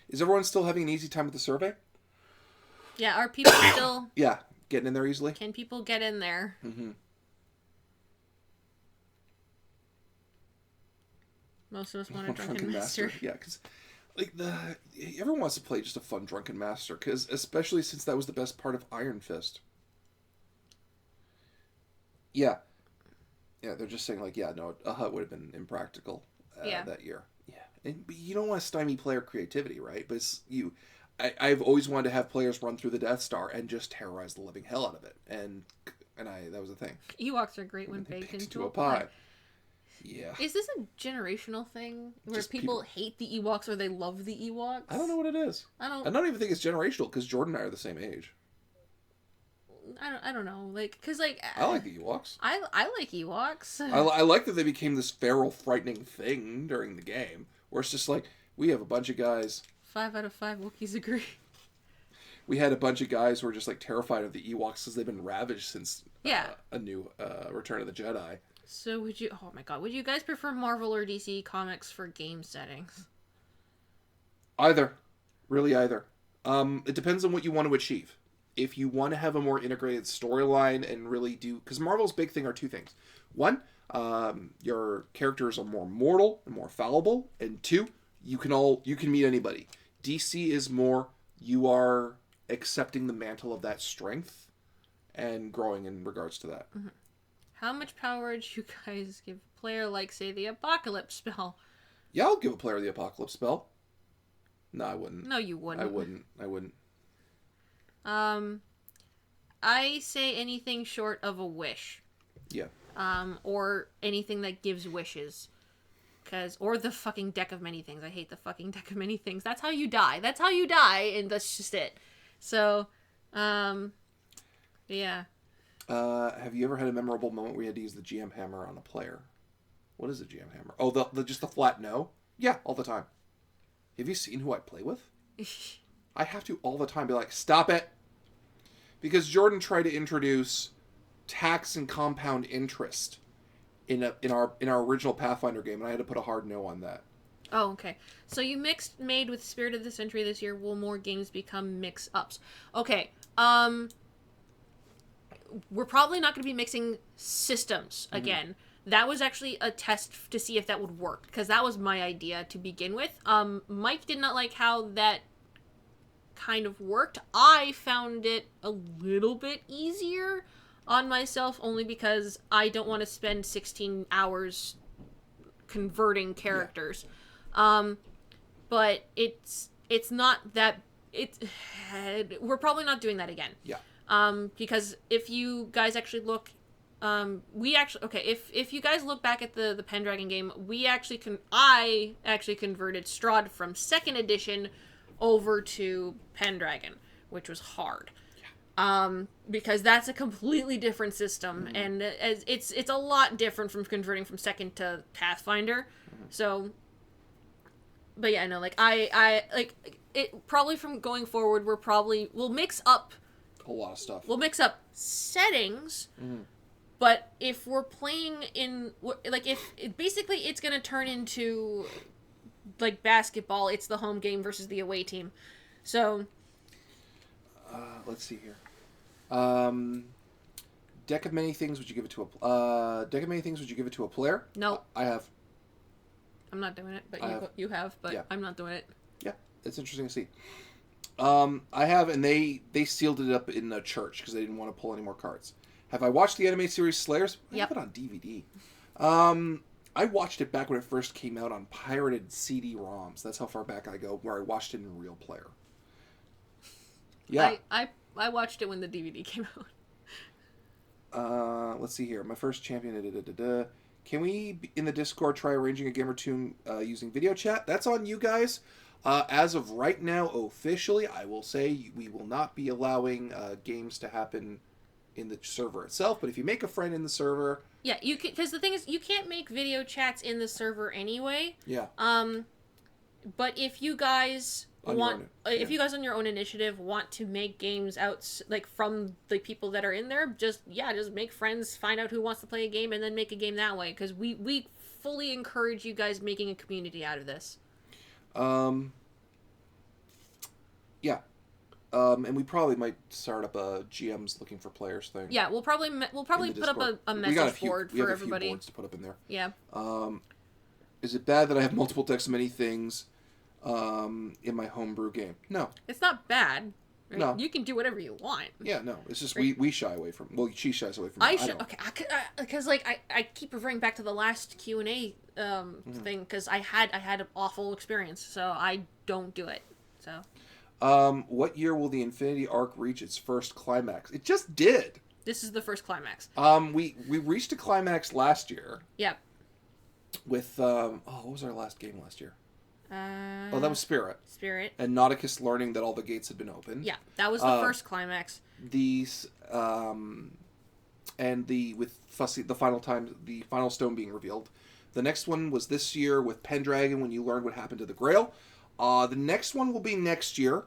Is everyone still having an easy time with the survey? Yeah, are people still... Yeah, getting in there easily? Can people get in there? Mm-hmm. Most of us want a Drunken Master. Yeah, because everyone wants to play just a fun Drunken Master, because especially since that was the best part of Iron Fist. Yeah. Yeah, they're just saying, like, yeah, no, a Hutt would have been impractical that year. Yeah. But you don't want to stymie player creativity, right? But I've always wanted to have players run through the Death Star and just terrorize the living hell out of it. And that was the thing. Ewoks are great when baked into a pie. Yeah. Is this a generational thing where just people hate the Ewoks or they love the Ewoks? I don't know what it is. I don't even think it's generational because Jordan and I are the same age. I don't know, like, because, like... I like the Ewoks. I like Ewoks. I like that they became this feral, frightening thing during the game, where it's just like, we have a bunch of guys... 5 out of 5 Wookiees agree. We had a bunch of guys who were just, like, terrified of the Ewoks because they've been ravaged since a new Return of the Jedi. So would you... Oh, my God. Would you guys prefer Marvel or DC Comics for game settings? Either. Really either. It depends on what you want to achieve. If you want to have a more integrated storyline and really do... Because Marvel's big thing are two things. One, your characters are more mortal and more fallible. And two, you can meet anybody. DC is more, you are accepting the mantle of that strength and growing in regards to that. Mm-hmm. How much power would you guys give a player like, say, the Apocalypse spell? Yeah, I'll give a player the Apocalypse spell. No, I wouldn't. No, you wouldn't. I wouldn't. I say anything short of a wish. Yeah. Or anything that gives wishes. Or the fucking deck of many things. I hate the fucking deck of many things. That's how you die. And that's just it. So, yeah. Have you ever had a memorable moment where you had to use the GM hammer on a player? What is a GM hammer? Oh, just the flat no? Yeah, all the time. Have you seen who I play with? I have to all the time be like, stop it. Because Jordan tried to introduce tax and compound interest in our original Pathfinder game, and I had to put a hard no on that. Oh, okay. So you made with Spirit of the Century this year. Will more games become mix-ups? Okay. We're probably not going to be mixing systems again. That was actually a test to see if that would work, because that was my idea to begin with. Mike did not like how that kind of worked. I found it a little bit easier on myself, only because I don't want to spend 16 hours converting characters. Yeah. But it's not that we're probably not doing that again. Yeah. Because if you guys actually look, if you guys look back at the Pendragon game, I actually converted Strahd from 2nd edition over to Pendragon, which was hard. Yeah. Because that's a completely different system, and it's a lot different from converting from 2nd to Pathfinder. So, but yeah, no, like I like it. Probably from going forward, we'll mix up a lot of stuff. We'll mix up settings. But if we're playing in, like, basically it's going to turn into, like, basketball. It's the home game versus the away team. So. Let's see here. Deck of many things would you give it to a player? No. I have. I'm not doing it, but you have, but yeah. I'm not doing it. Yeah, it's interesting to see. I have, and they sealed it up in a church because they didn't want to pull any more cards. Have I watched the anime series Slayers? I have it on DVD. I watched it back when it first came out on pirated CD-ROMs. That's how far back I go, where I watched it in real player. Yeah. I watched it when the DVD came out. Let's see here. My first champion. Can we, in the Discord, try arranging a game or two using video chat? That's on you guys. As of right now, officially, I will say we will not be allowing games to happen in the server itself, but if you make a friend in the server... Yeah, you can, because the thing is, you can't make video chats in the server anyway. Yeah. But if you guys if you guys on your own initiative want to make games out, like, from the people that are in there, just make friends, find out who wants to play a game, and then make a game that way, because we fully encourage you guys making a community out of this. Yeah. And we probably might start up a GM's looking for players thing. Yeah, we'll probably put up a message board for everybody. We have a few boards to put up in there. Yeah. Is it bad that I have multiple decks of many things in my homebrew game? No. It's not bad. Right? No. You can do whatever you want. Yeah, no. It's just we shy away from... Well, she shies away from because I keep referring back to the last Q&A thing, because I had an awful experience, so I don't do it. So... what year will the Infinity Arc reach its first climax? It just did. This is the first climax. We reached a climax last year. Yep. With what was our last game last year? That was Spirit. Spirit. And Nauticus learning that all the gates had been opened. Yeah, that was the first climax. These and with Fussy, the final stone being revealed. The next one was this year with Pendragon when you learned what happened to the Grail. The next one will be next year,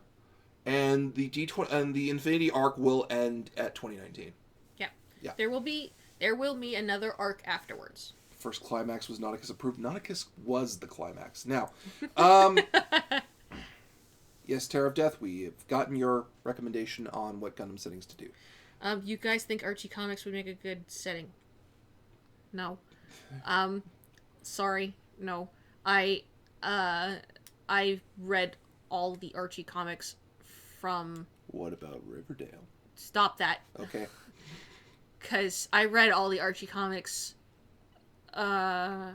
and the D20 and the Infinity Arc will end at 2019. Yeah. Yeah. There will be another arc afterwards. First climax was Nauticus approved. Nauticus was the climax. Now, yes, Terror of Death, we have gotten your recommendation on what Gundam settings to do. You guys think Archie Comics would make a good setting? No. Sorry. No. I read all the Archie comics from... What about Riverdale? Stop that. Okay. Because I read all the Archie comics. I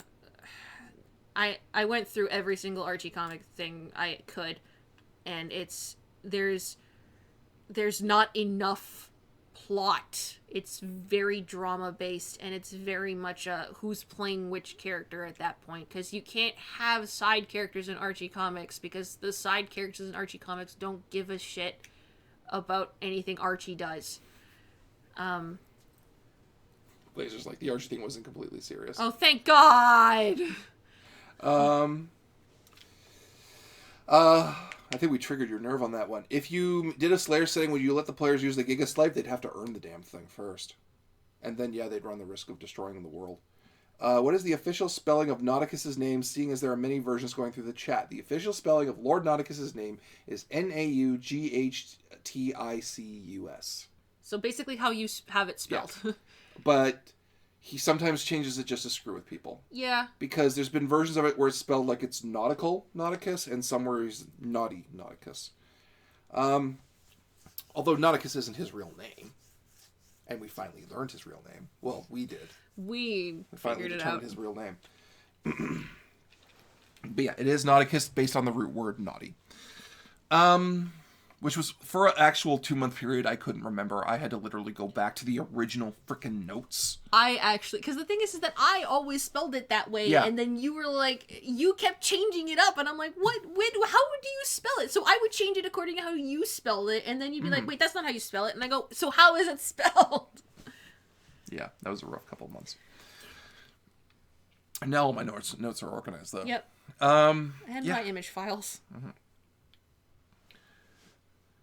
went through every single Archie comic thing I could, and there's not enough plot. It's very drama based, and it's very much who's playing which character at that point, because you can't have side characters in Archie comics, because the side characters in Archie comics don't give a shit about anything Archie does. Blazer's like, the Archie thing wasn't completely serious. Oh, thank God! I think we triggered your nerve on that one. If you did a Slayer setting, would you let the players use the Giga Slipe? They'd have to earn the damn thing first. And then, yeah, they'd run the risk of destroying the world. What is the official spelling of Nauticus's name, seeing as there are many versions going through the chat? The official spelling of Lord Nauticus's name is Naughticus. So basically how you have it spelled. Yeah. But he sometimes changes it just to screw with people. Yeah. Because there's been versions of it where it's spelled like it's nautical Nauticus, and some where he's naughty Nauticus. Although Nauticus isn't his real name. And we finally learned his real name. Well, we did. We finally figured it determined out. his real name. But yeah, it is Nauticus based on the root word naughty. Which was, for an actual 2-month period, I couldn't remember. I had to literally go back to the original frickin' notes. I actually, because the thing is that I always spelled it that way, Yeah. and then you were like, you kept changing it up, and I'm like, what, how would you spell it? So I would change it according to how you spelled it, and then you'd be like, wait, that's not how you spell it, and I go, so how is it spelled? Yeah, that was a rough couple of months. Now all my notes are organized, though. Yep. Yeah. My image files.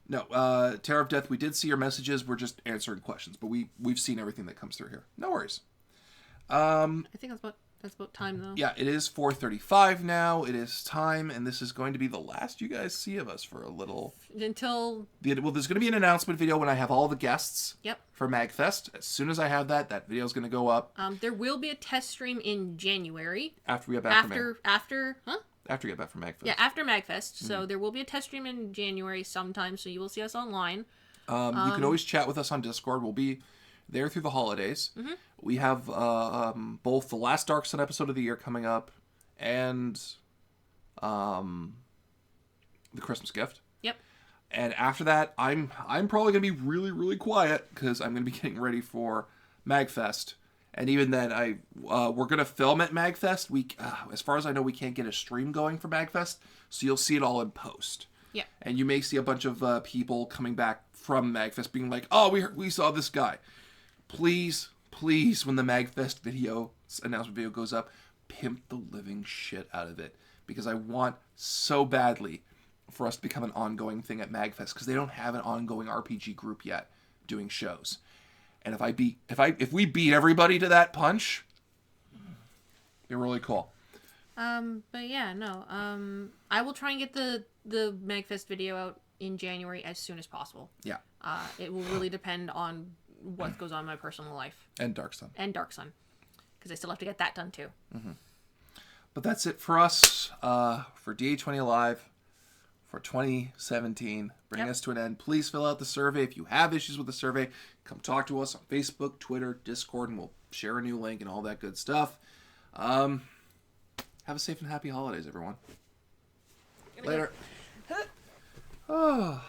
No, Terror of Death, we did see your messages. We're just answering questions, but we've seen everything that comes through here. No worries. I think that's about time, though. Yeah, it is 4:35 now. It is time, and this is going to be the last you guys see of us for a little... Until... Well, there's going to be an announcement video when I have all the guests Yep. for MagFest. As soon as I have that video is going to go up. There will be a test stream in January. After we get back from After After you get back from MagFest. Yeah, after MagFest. So there will be a test stream in January sometime, so you will see us online. You can always chat with us on Discord. We'll be there through the holidays. Mm-hmm. We have both the last Dark Sun episode of the year coming up and the Christmas gift. Yep. And after that, I'm probably going to be really, really quiet because I'm going to be getting ready for MagFest. And even then, we're going to film at MagFest. As far as I know, we can't get a stream going for MagFest, so you'll see it all in post. Yeah. And you may see a bunch of people coming back from MagFest being like, oh, we saw this guy. Please, when the MagFest announcement video goes up, pimp the living shit out of it. Because I want so badly for us to become an ongoing thing at MagFest, because they don't have an ongoing RPG group yet doing shows. And if we beat everybody to that punch, it'd be really cool. But yeah, no. I will try and get the MagFest video out in January as soon as possible. Yeah. It will really depend on what goes on in my personal life. And Dark Sun. Because I still have to get that done too. Mm-hmm. But that's it for us, for D20 Live, for 2017. Bring us to an end. Please fill out the survey. If you have issues with the survey, come talk to us on Facebook, Twitter, Discord, and we'll share a new link and all that good stuff. Have a safe and happy holidays, everyone. Later. Oh.